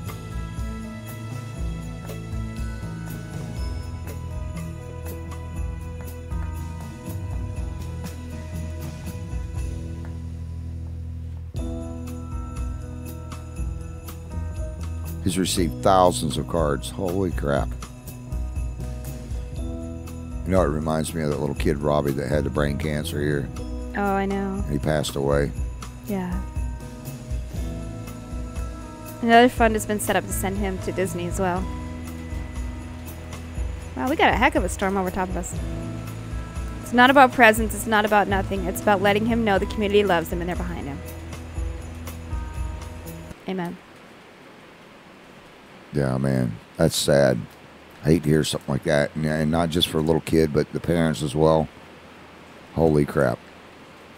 He's received thousands of cards. Holy crap. You know, it reminds me of that little kid, Robbie, that had the brain cancer here. Oh, I know. He passed away. Yeah. Another fund has been set up to send him to Disney as well. Wow, we got a heck of a storm over top of us. It's not about presents. It's not about nothing. It's about letting him know the community loves him and they're behind him. Amen. Yeah, man. That's sad. I hate to hear something like that. And not just for a little kid, but the parents as well. Holy crap.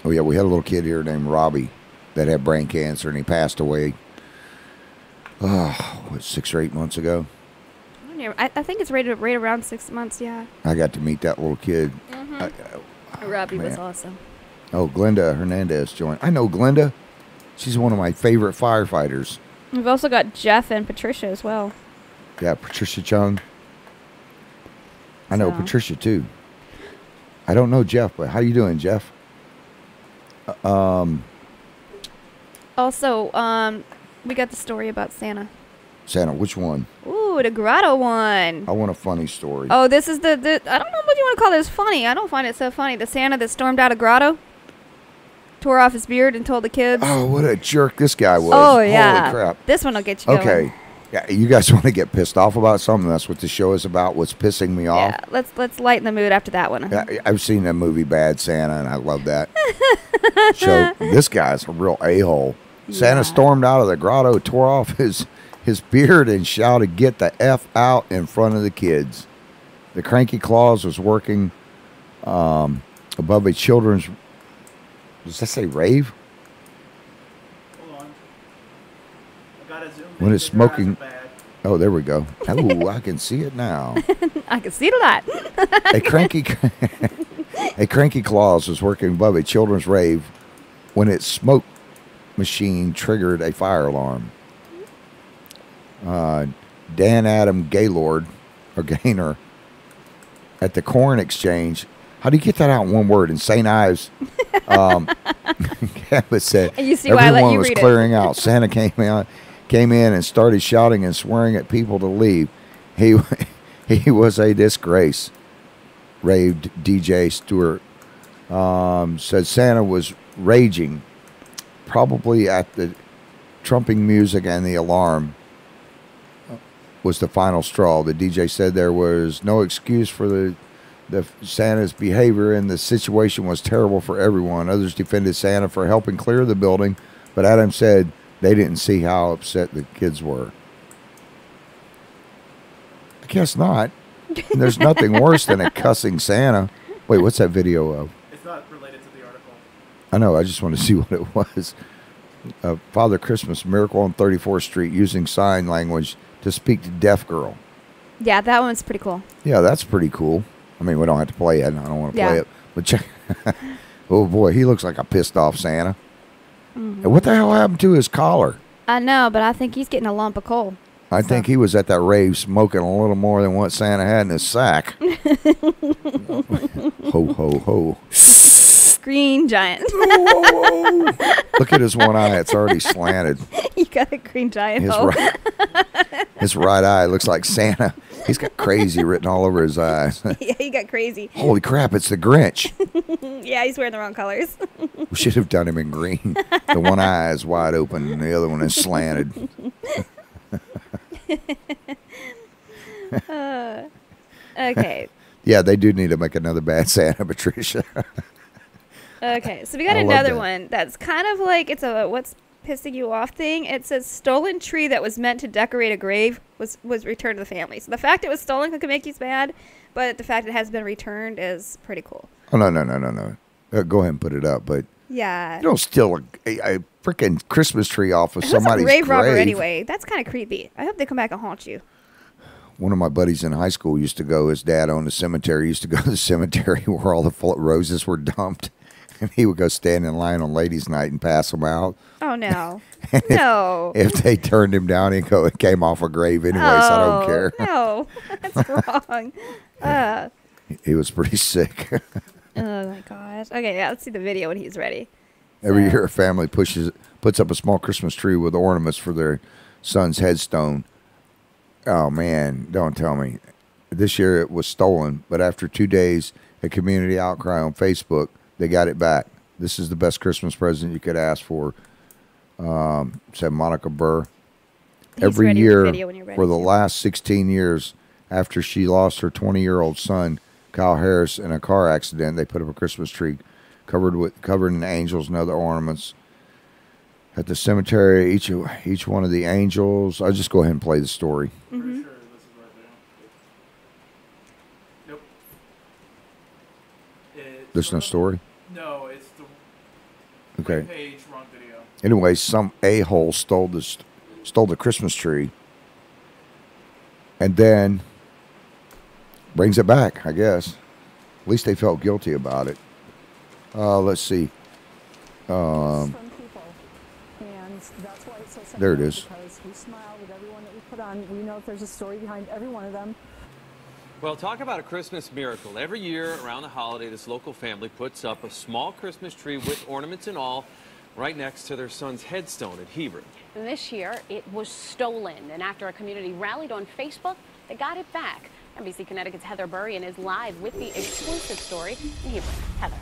Oh, yeah, we had a little kid here named Robbie that had brain cancer, and he passed away, 6 or 8 months ago. I think it's right around 6 months, yeah. I got to meet that little kid. Robbie was man. awesome. Oh, Glenda Hernandez joined. I know Glenda. She's one of my favorite firefighters. We've also got Jeff and Patricia as well. Yeah, Patricia Chung. I know So. Patricia, too. I don't know Jeff, but how you doing, Jeff? Also, we got the story about Santa. Santa, which one? Ooh, the grotto one. I want a funny story. Oh, this is the I don't know what you want to call this funny. I don't find it so funny. The Santa that stormed out a grotto, tore off his beard and told the kids. Oh, what a jerk this guy was. Oh, yeah. Holy crap. This one will get you going. Okay. Yeah, you guys want to get pissed off about something? That's what the show is about. What's pissing me off? Yeah, let's lighten the mood after that one. Yeah, I've seen that movie Bad Santa, and I love that. So this guy's a real a-hole. Santa Yeah. stormed out of the grotto, tore off his beard, and shouted, "Get the F out," in front of the kids. The cranky claus was working above a children's, does that say rave? Hold on. I got a zoom. When in, it's but your eyes smoking- are bad. Oh, there we go. Oh, I can see it now. I can see the light. A cranky claus was working above a children's rave when its smoke machine triggered a fire alarm. Dan Adam Gaylord, or Gaynor, at the Corn Exchange. How do you get that out in one word? In St. Ives, Cabot said, And you see why I let everyone you was read it. clearing out. Santa came in and started shouting and swearing at people to leave. He was a disgrace, raved DJ Stewart. Said Santa was raging, probably at the trumping music, and the alarm was the final straw. The DJ said there was no excuse for the Santa's behavior, and the situation was terrible for everyone. Others defended Santa for helping clear the building, but Adam said they didn't see how upset the kids were. I guess not. And there's nothing worse than a cussing Santa. Wait, what's that video of? It's not related to the article. I know, I just want to see what it was. Father Christmas Miracle on 34th Street using sign language to speak to deaf girl. Yeah, that one's pretty cool. Yeah, that's pretty cool. I mean, we don't have to play it. I don't want to play Yeah. it. But check. Oh, boy, he looks like a pissed off Santa. And what the hell happened to his collar? I know, but I think he's getting a lump of coal. I think he was at that rave smoking a little more than what Santa had in his sack. Ho, ho, ho. Green giant. Look at his one eye. It's already slanted. You got a green giant. His right eye looks like Santa. He's got crazy written all over his eyes. Yeah, he got crazy. Holy crap, it's the Grinch. Yeah, he's wearing the wrong colors. We should have done him in green. The one eye is wide open and the other one is slanted. Okay. Yeah, they do need to make another Bad Santa, Patricia. Okay, so we got I love another that. one that's kind of like it's a what's pissing you off thing. It says stolen tree that was meant to decorate a grave was returned to the family. So the fact it was stolen could make you mad, but the fact it has been returned is pretty cool. Oh, no. Go ahead and put it up, but Yeah. you don't steal a freaking Christmas tree off of Who's a somebody's grave robber grave. anyway? That's kind of creepy. I hope they come back and haunt you. One of my buddies in high school used to go, his dad owned a cemetery, used to go to the cemetery where all the roses were dumped. and he would go stand in line on ladies' night and pass them out. Oh no. And No. If they turned him down, he'd go, it came off a grave anyway, so I don't care. No, that's wrong. He was pretty sick. Oh my gosh. Okay, yeah, let's see the video when he's ready. Every year, a family puts up a small Christmas tree with ornaments for their son's headstone. Oh man, don't tell me. This year it was stolen, but after 2 days, a community outcry on Facebook, they got it back. This is the best Christmas present you could ask for, said Monica Burr. He's Every ready with the year video when you're ready for the to. last 16 years, after she lost her 20-year-old son, Kyle Harris, in a car accident, they put up a Christmas tree covered in angels and other ornaments. At the cemetery, each one of the angels. I'll just go ahead and play the story. Mm-hmm. Pretty sure this is right there. Nope. There's no story? No, it's the Okay. page, wrong video. Anyway, some a-hole stole the Christmas tree and then brings it back, I guess. At least they felt guilty about it. Let's see. From people. And that's why it's so There it sentimental, is. because we smile with everyone that we put on. We know that there's a story behind every one of them. Well, talk about a Christmas miracle. Every year around the holiday, this local family puts up a small Christmas tree with ornaments and all right next to their son's headstone at Hebron. This year, it was stolen, and after a community rallied on Facebook, they got it back. NBC Connecticut's Heather Burrian is live with the exclusive story in Hebron. Heather.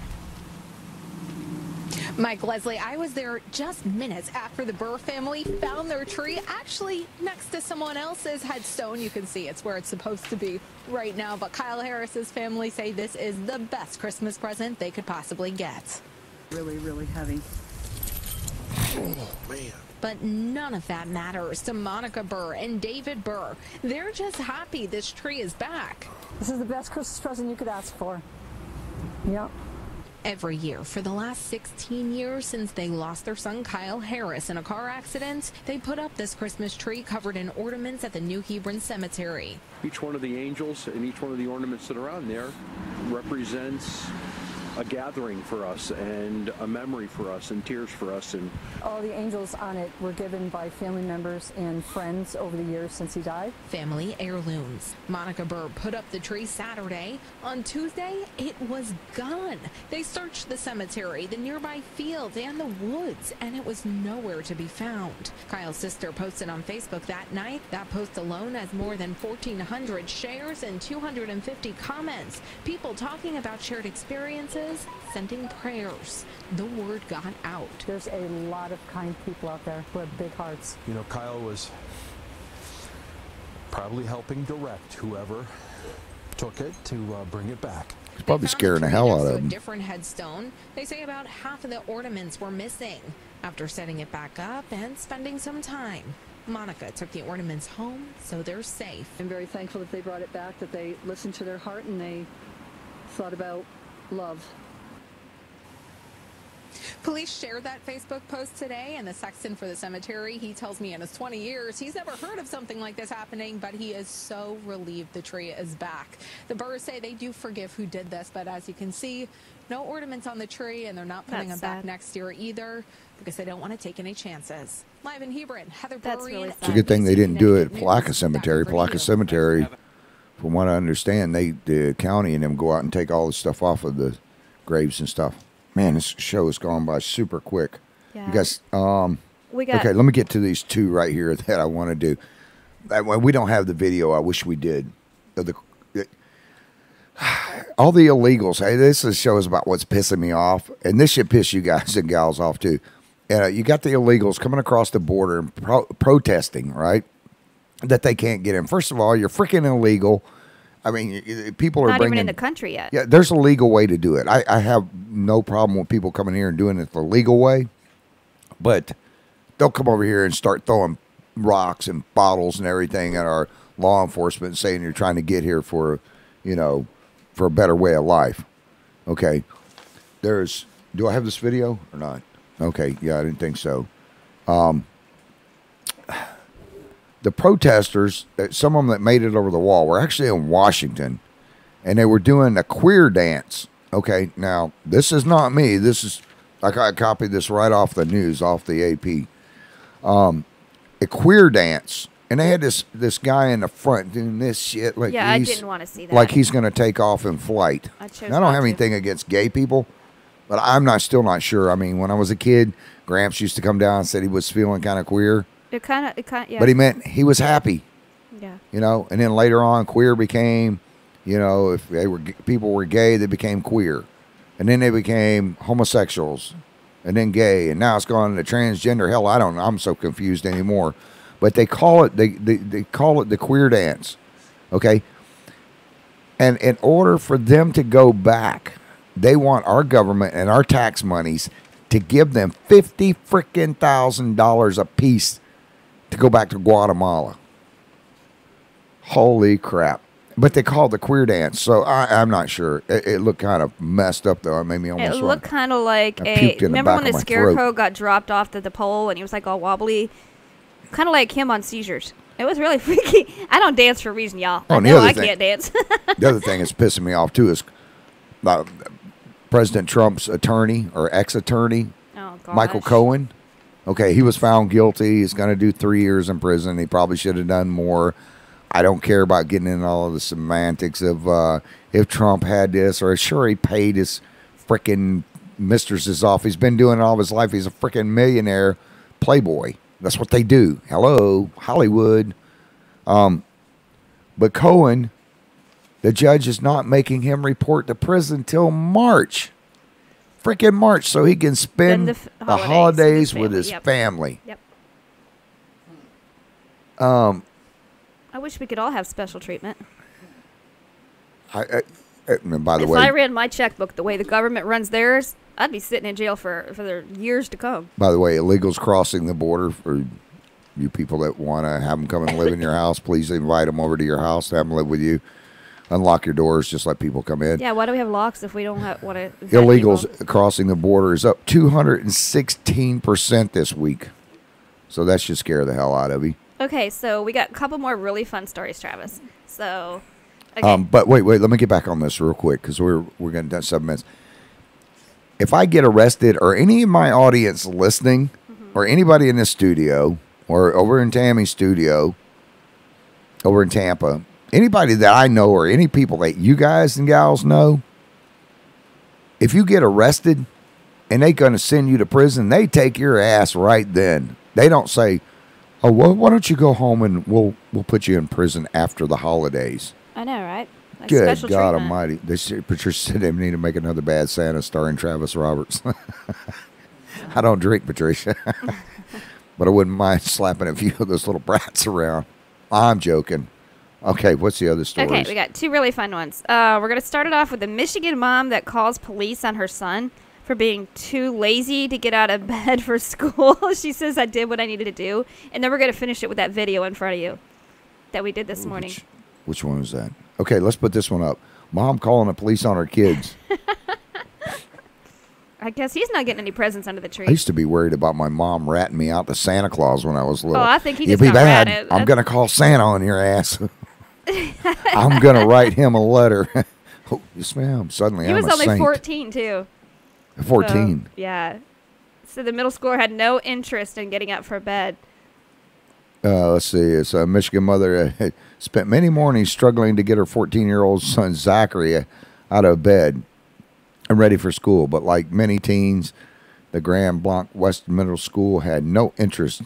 Mike, Leslie, I was there just minutes after the Burr family found their tree actually next to someone else's headstone. You can see it's where it's supposed to be right now. But Kyle Harris's family say this is the best Christmas present they could possibly get. Really, really heavy. Oh, man. But none of that matters to Monica Burr and David Burr. They're just happy this tree is back. This is the best Christmas present you could ask for. Yep. Every year for the last 16 years since they lost their son Kyle Harris in a car accident, they put up this Christmas tree covered in ornaments at the New Hebron Cemetery. Each one of the angels and each one of the ornaments that are on there represents a gathering for us and a memory for us and tears for us. And All the angels on it were given by family members and friends over the years since he died. Family heirlooms. Monica Burr put up the tree Saturday. On Tuesday, it was gone. They searched the cemetery, the nearby fields, and the woods, and it was nowhere to be found. Kyle's sister posted on Facebook that night. That post alone has more than 1,400 shares and 250 comments. People talking about shared experiences, sending prayers. The word got out. There's a lot of kind people out there who have big hearts. You know, Kyle was probably helping direct whoever took it to bring it back. He's probably They found scaring the tree hell next out to of a him. different headstone. They say about half of the ornaments were missing. After setting it back up and spending some time, Monica took the ornaments home, so they're safe. I'm very thankful that they brought it back, that they listened to their heart and they thought about love. Police shared that Facebook post today, and the sexton for the cemetery, he tells me in his 20 years, he's never heard of something like this happening, but he is so relieved the tree is back. The Burrs say they do forgive who did this, but as you can see, no ornaments on the tree, and they're not putting That's them back sad. next year either, because they don't want to take any chances. Live in Hebron, Heather That's Burrian, really It's a good thing they NBC didn't do it at Connecticut Palaca News. Cemetery. Back over to Palaca you. Cemetery, from what I understand, the county and them go out and take all the stuff off of the graves and stuff. Man, this show has gone by super quick. Yeah. You guys, We got. okay, let me get to these two right here that I want to do. We don't have the video. I wish we did. All the illegals. Hey, this show is about what's pissing me off, and this should piss you guys and gals off too. You got the illegals coming across the border and protesting, right? That they can't get in. First of all, you're freaking illegal. I mean, people are not bringing even in the country yet. Yeah, there's a legal way to do it. I have no problem with people coming here and doing it the legal way, but don't come over here and start throwing rocks and bottles and everything at our law enforcement, saying you're trying to get here for, for a better way of life. Okay, do I have this video or not? Okay, yeah, I didn't think so. The protesters, some of them that made it over the wall, were actually in Washington, and they were doing a queer dance Okay, now this is not me. This is I copied this right off the news, off the AP. A queer dance, and they had this guy in the front doing this shit like Yeah, I didn't want to see that. like he's going to take off in flight. I chose And I don't not have to. anything against gay people, but I'm still not sure. I mean, when I was a kid, Gramps used to come down and said he was feeling kind of queer, It kind of, yeah. but he meant he was happy. Yeah. You know, and then later on, queer became, you know, if people were gay, they became queer, and then they became homosexuals, and then gay, and now it's gone to transgender. Hell, I don't know. I'm so confused anymore. But they call it they call it the queer dance, okay? And in order for them to go back, they want our government and our tax monies to give them $50,000 a piece to go back to Guatemala. Holy crap. But they call it the queer dance, so I'm not sure. It looked kind of messed up, though. It made me almost It looked kind of like I puked in the remember back when of the my scarecrow throat. got dropped off the pole and he was like all wobbly? Kind of like him on seizures. It was really freaky. I don't dance for a reason, y'all. Oh, I and the know other I thing- can't dance. The other thing that's pissing me off, too, is President Trump's attorney or ex-attorney, Oh, gosh. Michael Cohen. Okay, he was found guilty. He's going to do 3 years in prison. He probably should have done more. I don't care about getting into all of the semantics of if Trump had this, or sure he paid his freaking mistresses off. He's been doing it all of his life. He's a freaking millionaire playboy. That's what they do. Hello, Hollywood. But Cohen, the judge is not making him report to prison till March. Freaking March, so he can spend Then the holidays with his Yep. family. Yep. Um, I wish we could all have special treatment. and by the If way, I ran my checkbook the way the government runs theirs, I'd be sitting in jail for the years to come. illegals crossing the border, for you people that want to have them come and live in your house, please invite them over to your house to have them live with you. Unlock your doors, just let people come in. Yeah, why do we have locks if we don't want to? Illegals crossing the border is up 216% this week. So that should scare the hell out of you. Okay, so we got a couple more really fun stories, Travis. So, okay. But wait, let me get back on this real quick because we're going to do 7 minutes. If I get arrested, or any of my audience listening, or anybody in this studio, or over in Tammy's studio, over in Tampa, anybody that I know, or any people that you guys and gals know, if you get arrested and they're going to send you to prison, they take your ass right then. They don't say, "Oh, well, why don't you go home and we'll put you in prison after the holidays." I know, right? Like Good special God treatment. Almighty! Patricia said they need to make another Bad Santa starring Travis Roberts. I don't drink, Patricia, but I wouldn't mind slapping a few of those little brats around. I'm joking. Okay, what's the other stories? Okay, we got two really fun ones. We're going to start it off with a Michigan mom that calls police on her son for being too lazy to get out of bed for school. She says, "I did what I needed to do." And then we're going to finish it with that video in front of you that we did this morning. Which one was that? Okay, let's put this one up. Mom calling the police on her kids. I guess he's not getting any presents under the tree. I used to be worried about my mom ratting me out to Santa Claus when I was little. Oh, I think he You'd just be got bad. ratted. I'm going to call Santa on your ass. I'm going to write him a letter. Oh, yes, ma'am. Suddenly He I'm was a only saint. 14, too. 14. So, yeah. So the middle schooler had no interest in getting up for bed. Let's see. It's a Michigan mother spent many mornings struggling to get her 14-year-old son, Zachary, out of bed and ready for school. But like many teens, the Grand Blanc West Middle School had no interest.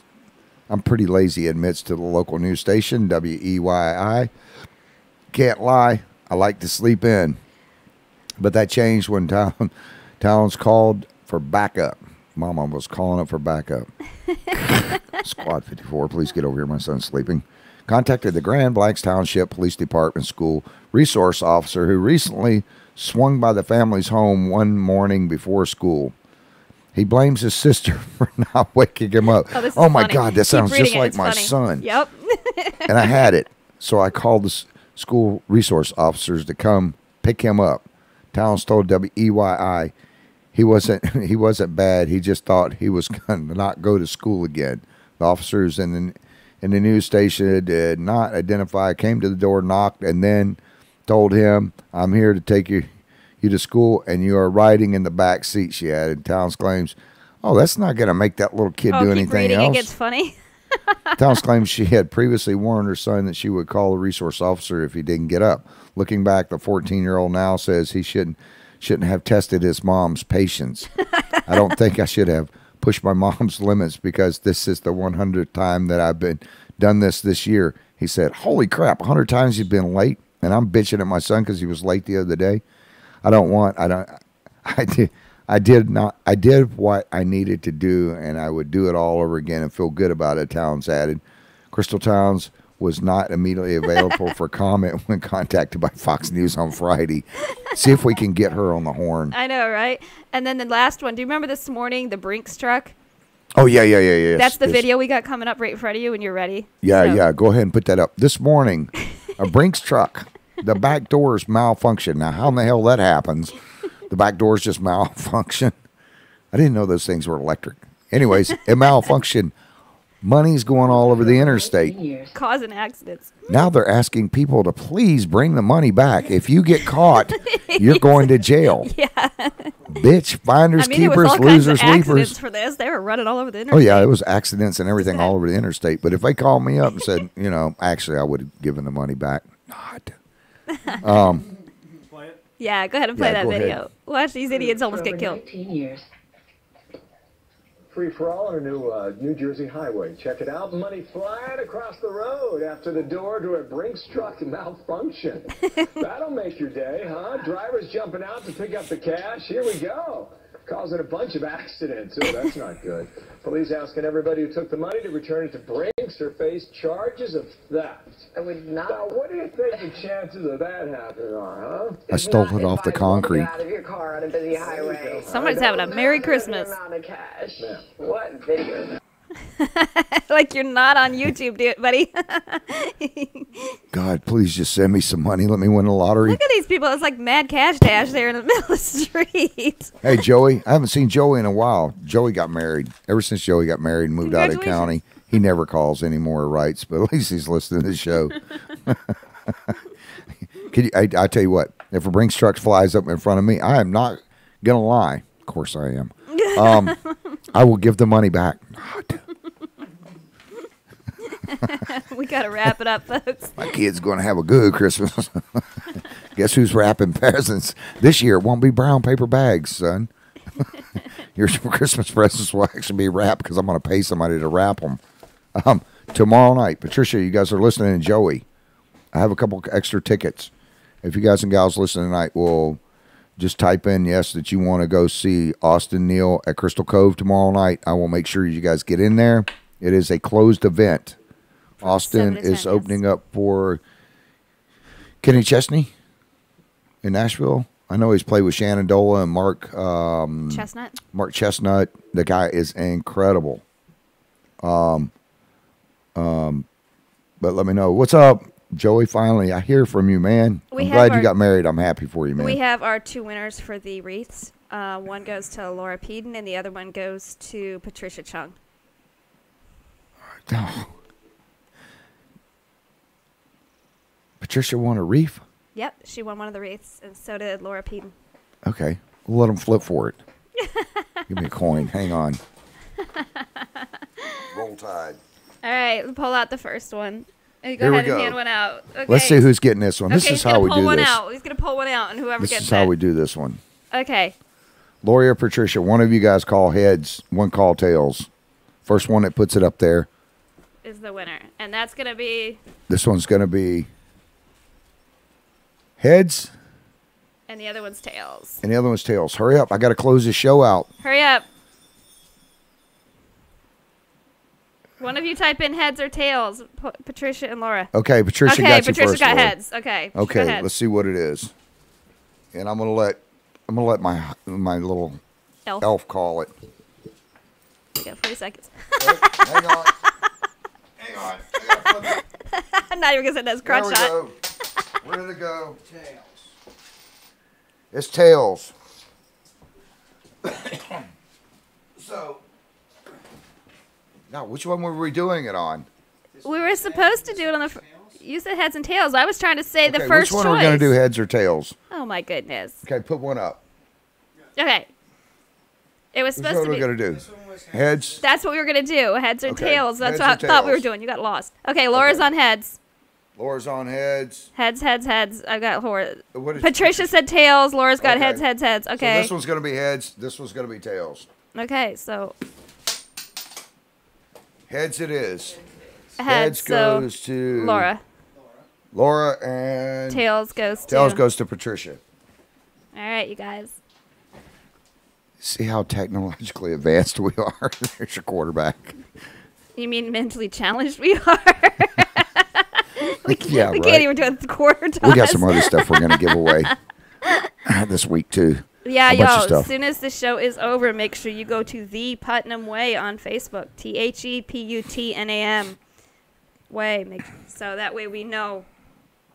I'm pretty lazy, admits to the local news station, WEYI. Can't lie, I like to sleep in. But that changed when Towns called for backup. Mama was calling up for backup. Squad 54, please get over here. My son's sleeping. Contacted the Grand Blancs Township Police Department school resource officer who recently swung by the family's home one morning before school. He blames his sister for not waking him up. Oh, this is Oh my funny. God, that Keep sounds reading just it. like It's my funny. son. Yep. And I had it. So I called the school resource officers to come pick him up. Towns told WEYI he wasn't bad. He just thought he was going to not go to school again. The officers in the news station did not identify, came to the door, knocked, and then told him, "I'm here to take you you to school, and you are riding in the back seat, she added. Towns claims, oh, that's not going to make that little kid do keep anything reading, else. It gets funny. Towns claims she had previously warned her son that she would call the resource officer if he didn't get up. Looking back, the 14-year-old now says he shouldn't have tested his mom's patience. I don't think I should have pushed my mom's limits because this is the 100th time that I've been done this year. He said, holy crap, 100 times you've been late, and I'm bitching at my son because he was late the other day. I did what I needed to do, and I would do it all over again and feel good about it, Towns added. Crystal Towns was not immediately available for comment when contacted by Fox News on Friday. See if we can get her on the horn. I know, right? And then the last one. Do you remember this morning, the Brinks truck? Oh, yeah. That's the video we got coming up right in front of you when you're ready. Yeah. Go ahead and put that up. This morning, a Brinks truck, the back doors malfunction. Now, how in the hell that happens? The back doors just malfunction. I didn't know those things were electric. Anyways, it malfunctioned. Money's going all over the interstate. Causing accidents. Now they're asking people to please bring the money back. If you get caught, you're going to jail. Yeah. Bitch, finders, keepers, it was all losers, kinds of weepers. accidents for this. They were running all over the Oh, interstate. yeah, it was accidents and everything all over the interstate. But if they called me up and said, actually, I would have given the money back. Not. Yeah, go ahead and play that go video. ahead. Watch these idiots almost get killed. Free for all on a new New Jersey highway. Check it out. Money flying across the road after the door to a Brinks truck malfunction. That'll make your day, huh? Drivers jumping out to pick up the cash. Here we go. Causing a bunch of accidents. Oh, that's not good. Police asking everybody who took the money to return it to Brinks or face charges of theft. I would not. Now, what do you think the chances of that happening are, huh? I stole it off the concrete. Out of your car on a busy highway. Somebody's having a Merry Christmas. Amount of cash. What video? Like you're not on YouTube, dude, buddy. God, please just send me some money. Let me win the lottery. Look at these people. It's like mad cash dash there in the middle of the street. Hey, Joey, I haven't seen Joey in a while. Joey got married. Ever since Joey got married and moved out of the county, he never calls anymore or writes, but at least he's listening to the show. I tell you what, if a Brinks truck flies up in front of me, I am not going to lie. Of course I am. I will give the money back. We got to wrap it up, folks. My kid's going to have a good Christmas. Guess who's wrapping presents? This year it won't be brown paper bags, son. Your Christmas presents will actually be wrapped because I'm going to pay somebody to wrap them. Tomorrow night, Patricia, you guys are listening, and Joey, I have a couple extra tickets. If you guys and gals listening tonight will just type in yes that you want to go see Austin Neal at Crystal Cove tomorrow night, I will make sure you guys get in there. It is a closed event. Austin is opening up for Kenny Chesney in Nashville. I know he's played with Shenandoah and Mark Chestnut. Mark Chestnut. The guy is incredible. But let me know. What's up, Joey? Finally, I hear from you, man. I'm glad you got married. I'm happy for you, man. We have our two winners for the wreaths. One goes to Laura Peden, and the other one goes to Patricia Chung. Oh. Patricia won a wreath? Yep, she won one of the wreaths, and so did Laura Peden. Okay, we'll let them flip for it. Give me a coin. Hang on. Roll Tide. All right, pull out the first one. And Here we ahead and go. hand one out. Okay. Let's see who's getting this one. This is how we do this. He's going to pull one out, and whoever This gets is how we do this one. Okay. Lori or Patricia, one of you guys call heads, one call tails. First one that puts it up there is the winner. And that's going to be... This one's going to be heads. And the other one's tails. And the other one's tails. Hurry up. I got to close this show out. Hurry up. One of you type in heads or tails. Patricia and Laura. Okay, Patricia got you first. Patricia got Laura. heads. Okay. Okay, let's see what it is. And I'm gonna let my little elf call it. You got 40 seconds. Hang on. Hang on. Now you're gonna send that crotch shot. There we go. Where did it go? Tails. It's tails. So. Now, which one were we doing it on? We were supposed to do it on the... You said heads and tails. I was trying to say the Okay, first which one choice. are we going to do, heads or tails? Oh, my goodness. Okay, put one up. Okay. It was This is supposed what to we're be. going to do. Heads. That's what we were going to do. Heads or Okay, tails. That's heads what I or thought we were tails. doing. You got lost. Okay, Laura's on heads. Laura's on heads. Heads. I got Laura. What is- Patricia said tails. Laura's got Okay. heads. So Okay. this one's going to be heads. This one's going to be tails. Okay, so Heads it is. heads. So goes to Laura. And Tails goes to. tails goes to Patricia. All right, you guys. See how technologically advanced we are. There's your quarterback. You mean mentally challenged we are? we Yeah, we right. can't even do a quarter toss. We got some other stuff we're going to give away this week too. Yeah, A bunch of y'all, as stuff. soon as the show is over, make sure you go to The Putnam Way on Facebook. THEPUTNAM Way. So that way we know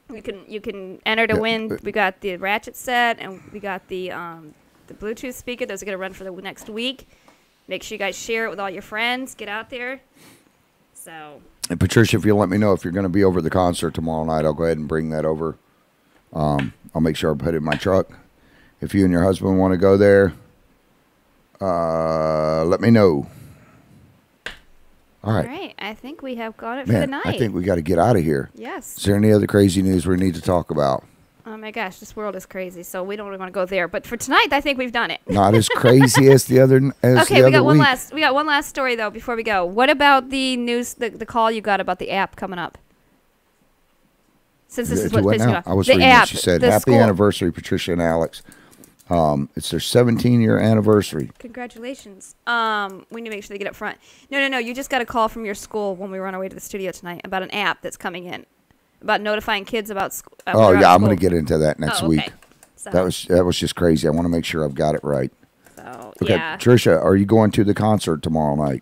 you can enter to win. We got the ratchet set, and we got the Bluetooth speaker. Those are going to run for the next week. Make sure you guys share it with all your friends. Get out there. So. And Patricia, if you'll let me know if you're going to be over at the concert tomorrow night, I'll go ahead and bring that over. I'll make sure I put it in my truck. If you and your husband want to go there, let me know. All right. All right. I think we have got it Man, for the night. I think we got to get out of here. Yes. Is there any other crazy news we need to talk about? Oh my gosh, this world is crazy. So we don't really want to go there. But for tonight, I think we've done it. Not as crazy as the other. Okay, we got one week. last. We got one last story though before we go. What about the news? The call you got about the app coming up? Since this is Do what's what pissing you now? off. I was the reading app, what she said. the Happy school. anniversary, Patricia and Alex. It's their 17-year anniversary. Congratulations. We need to make sure they get up front. No. You just got a call from your school when we were on our way to the studio tonight about an app that's coming in, about notifying kids about school. Oh yeah, I'm going to get into that next okay. week. So, That was just crazy. I want to make sure I've got it right. So Okay, yeah. Patricia, are you going to the concert tomorrow night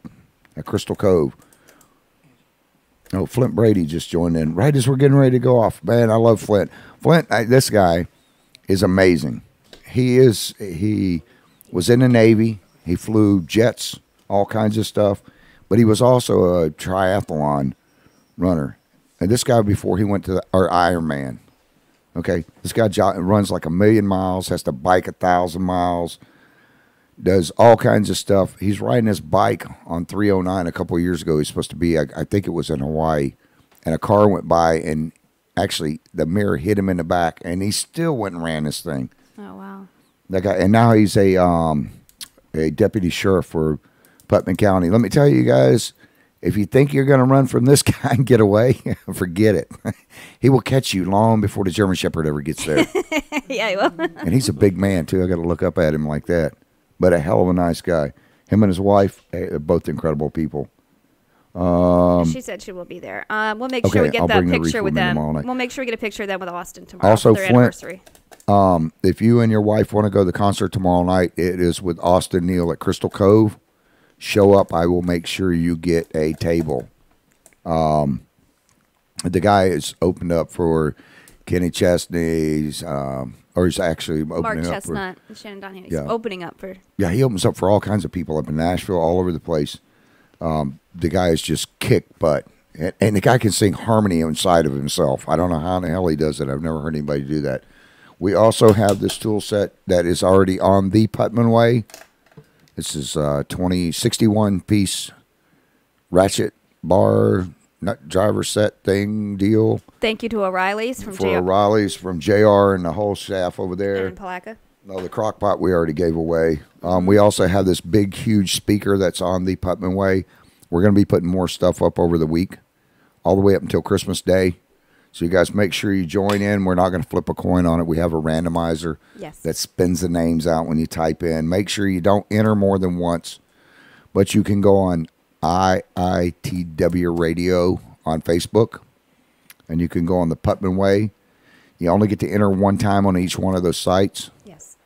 at Crystal Cove? Oh, Flint Brady just joined in right as we're getting ready to go off. Man, I love Flint. This guy is amazing. He was in the Navy. He flew jets, all kinds of stuff, but he was also a triathlon runner. And this guy, before he went to our Ironman, okay, this guy runs like 1,000,000 miles, has to bike 1,000 miles, does all kinds of stuff. He's riding his bike on 309 a couple of years ago. He's supposed to be, I think it was in Hawaii, and a car went by, and actually the mirror hit him in the back, and he still went and ran this thing. Oh wow. That guy, and now he's a deputy sheriff for Putnam County. Let me tell you guys, if you think you're going to run from this guy and get away, forget it. He will catch you long before the German Shepherd ever gets there. Yeah, he will. And he's a big man too. I got to look up at him like that. But a hell of a nice guy. Him and his wife, they're both incredible people. She said she will be there. We'll make sure Okay, we get I'll that bring the picture reef with women them. tomorrow night. We'll make sure we get a picture of them with Austin tomorrow Also, for their Flint, anniversary. if you and your wife want to go to the concert tomorrow night, it is with Austin Neal at Crystal Cove. Show up. I will make sure you get a table. The guy is opened up for Kenny Chesney's, or he's actually opening Mark up Chestnut and Shannon Donahue. He's Yeah. opening up for. Yeah, he opens up for all kinds of people up in Nashville, all over the place. The guy is just kick butt. And the guy can sing harmony inside of himself. I don't know how in the hell he does it. I've never heard anybody do that. We also have this tool set that is already on the Putnam Way. This is 61-piece ratchet bar nut driver set thing deal. Thank you to O'Reilly's from For JR O'Reilly's, from JR and the whole staff over there. and Palaka. No, the crock pot we already gave away. We also have this big, huge speaker that's on the Putnam Way. We're going to be putting more stuff up over the week, all the way up until Christmas Day. So you guys make sure you join in. We're not going to flip a coin on it. We have a randomizer that spins the names out when you type in. Make sure you don't enter more than once, but you can go on IITW Radio on Facebook, and you can go on the Putnam Way. You only get to enter one time on each one of those sites. Yes.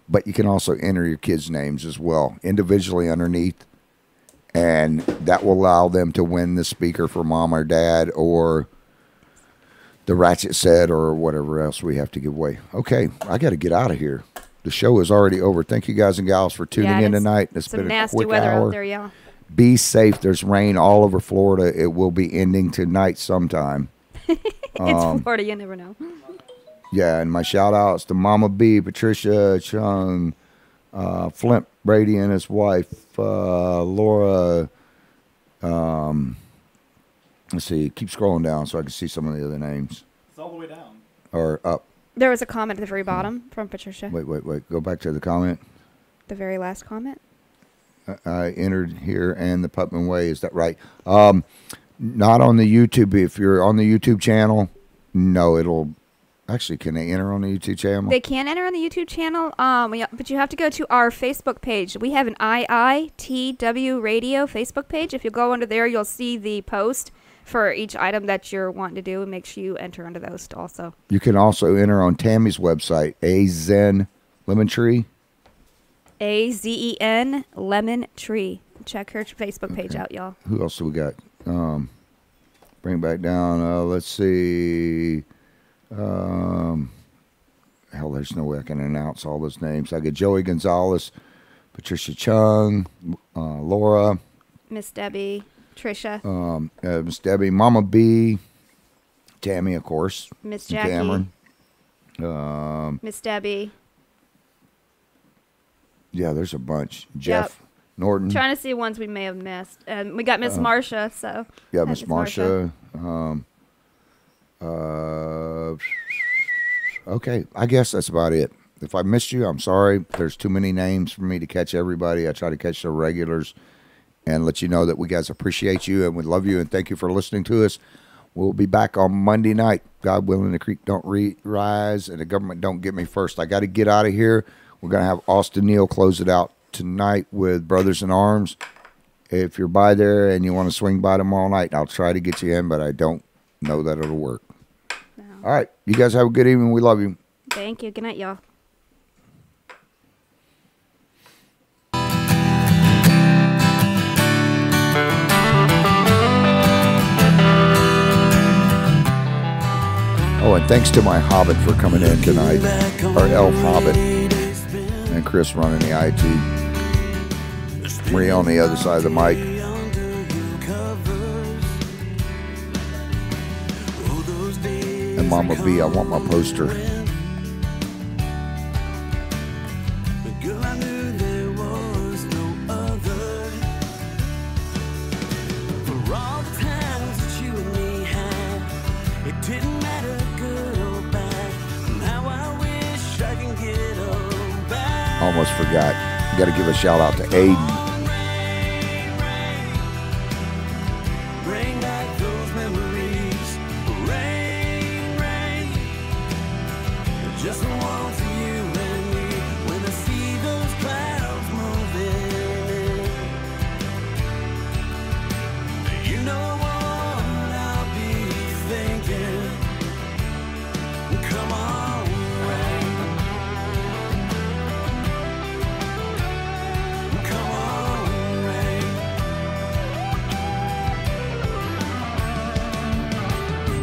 But you can also enter your kids' names as well, individually underneath. And that will allow them to win the speaker for mom or dad, or the ratchet set, or whatever else we have to give away. Okay, I got to get out of here. The show is already over. Thank you guys and gals for tuning in tonight. It's some been a nasty quick weather hour. out there, yeah. Be safe. There's rain all over Florida. It will be ending tonight sometime. It's Florida. You never know. Yeah, and my shout outs to Mama B, Patricia Chung, Flint Brady and his wife, Laura. Let's see, keep scrolling down so I can see some of the other names. It's all the way down. Or up. There was a comment at the very bottom from Patricia. Wait. Go back to the comment. The very last comment. I entered here and the Putman Way. Is that right? Not on the YouTube. If you're on the YouTube channel, no, it'll... Actually, can they enter on the YouTube channel? They can enter on the YouTube channel, but you have to go to our Facebook page. We have an IITW Radio Facebook page. If you go under there, you'll see the post for each item that you're wanting to do, and make sure you enter under those also. You can also enter on Tammy's website, AZen Lemon Tree. AZEN Lemon Tree. Check her Facebook page out, y'all. Who else do we got? Bring it back down. Let's see. Hell, there's no way I can announce all those names. I get Joey Gonzalez, Patricia Chung, Laura, Miss Debbie, Trisha, Miss Debbie, Mama B, Tammy, of course, Miss Jackie, Cameron, Miss Debbie. Yeah, there's a bunch. Jeff Norton. Trying to see ones we may have missed, and we got Miss Marcia. So yeah, Miss Marcia. Okay, I guess that's about it. If I missed you, I'm sorry. There's too many names for me to catch everybody. I try to catch the regulars and let you know that we guys appreciate you and we love you and thank you for listening to us. We'll be back on Monday night. God willing, the creek don't rise and the government don't get me first. I got to get out of here. We're going to have Austin Neal close it out tonight with Brothers in Arms. If you're by there and you want to swing by tomorrow night, I'll try to get you in, but I don't know that it'll work. No. All right. You guys have a good evening. We love you. Thank you. Good night, y'all. Oh, and thanks to my Hobbit for coming in tonight. Our elf Hobbit. And Chris running the IT. Maria on the other side of the mic. And Mama B, I want my poster. Almost forgot. Got to give a shout out to Aiden. Bring back those memories. Rain, rain. Just one for you and me. When I see those clouds moving, you know what I'll be thinking. Come on, rain. Come on, rain.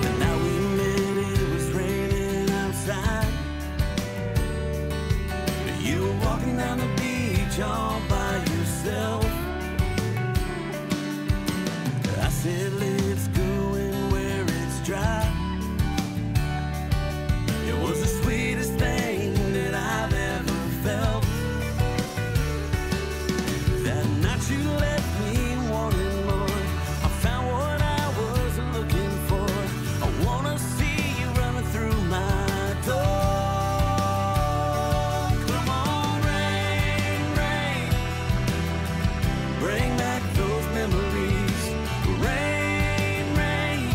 The night we met, it was raining outside. You were walking down the beach all by yourself. I said, let's go and where it's dry. It was the sweetest thing that I've ever felt. That night you left me wanting more. I found what I was looking for. I wanna see you running through my door. Come on, rain, rain. Bring back those memories. Rain, rain.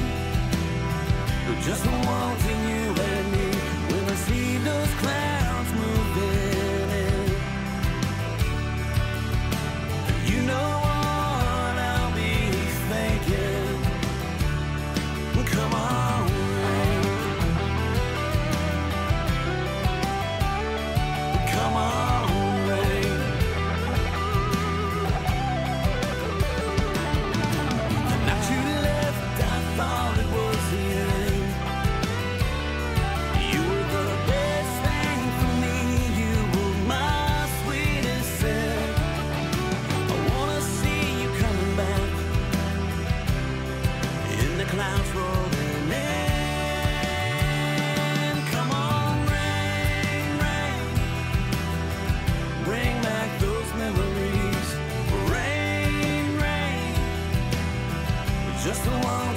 Just wanting you and me. When I see those clouds moving in, you know what I'll be thinking. Come on, rain. Come on, rain. The night you left, I thought it was the end. You were the best thing for me. You were my sweetest sin. I wanna see you coming back in the clouds rolling in. Come on, just the one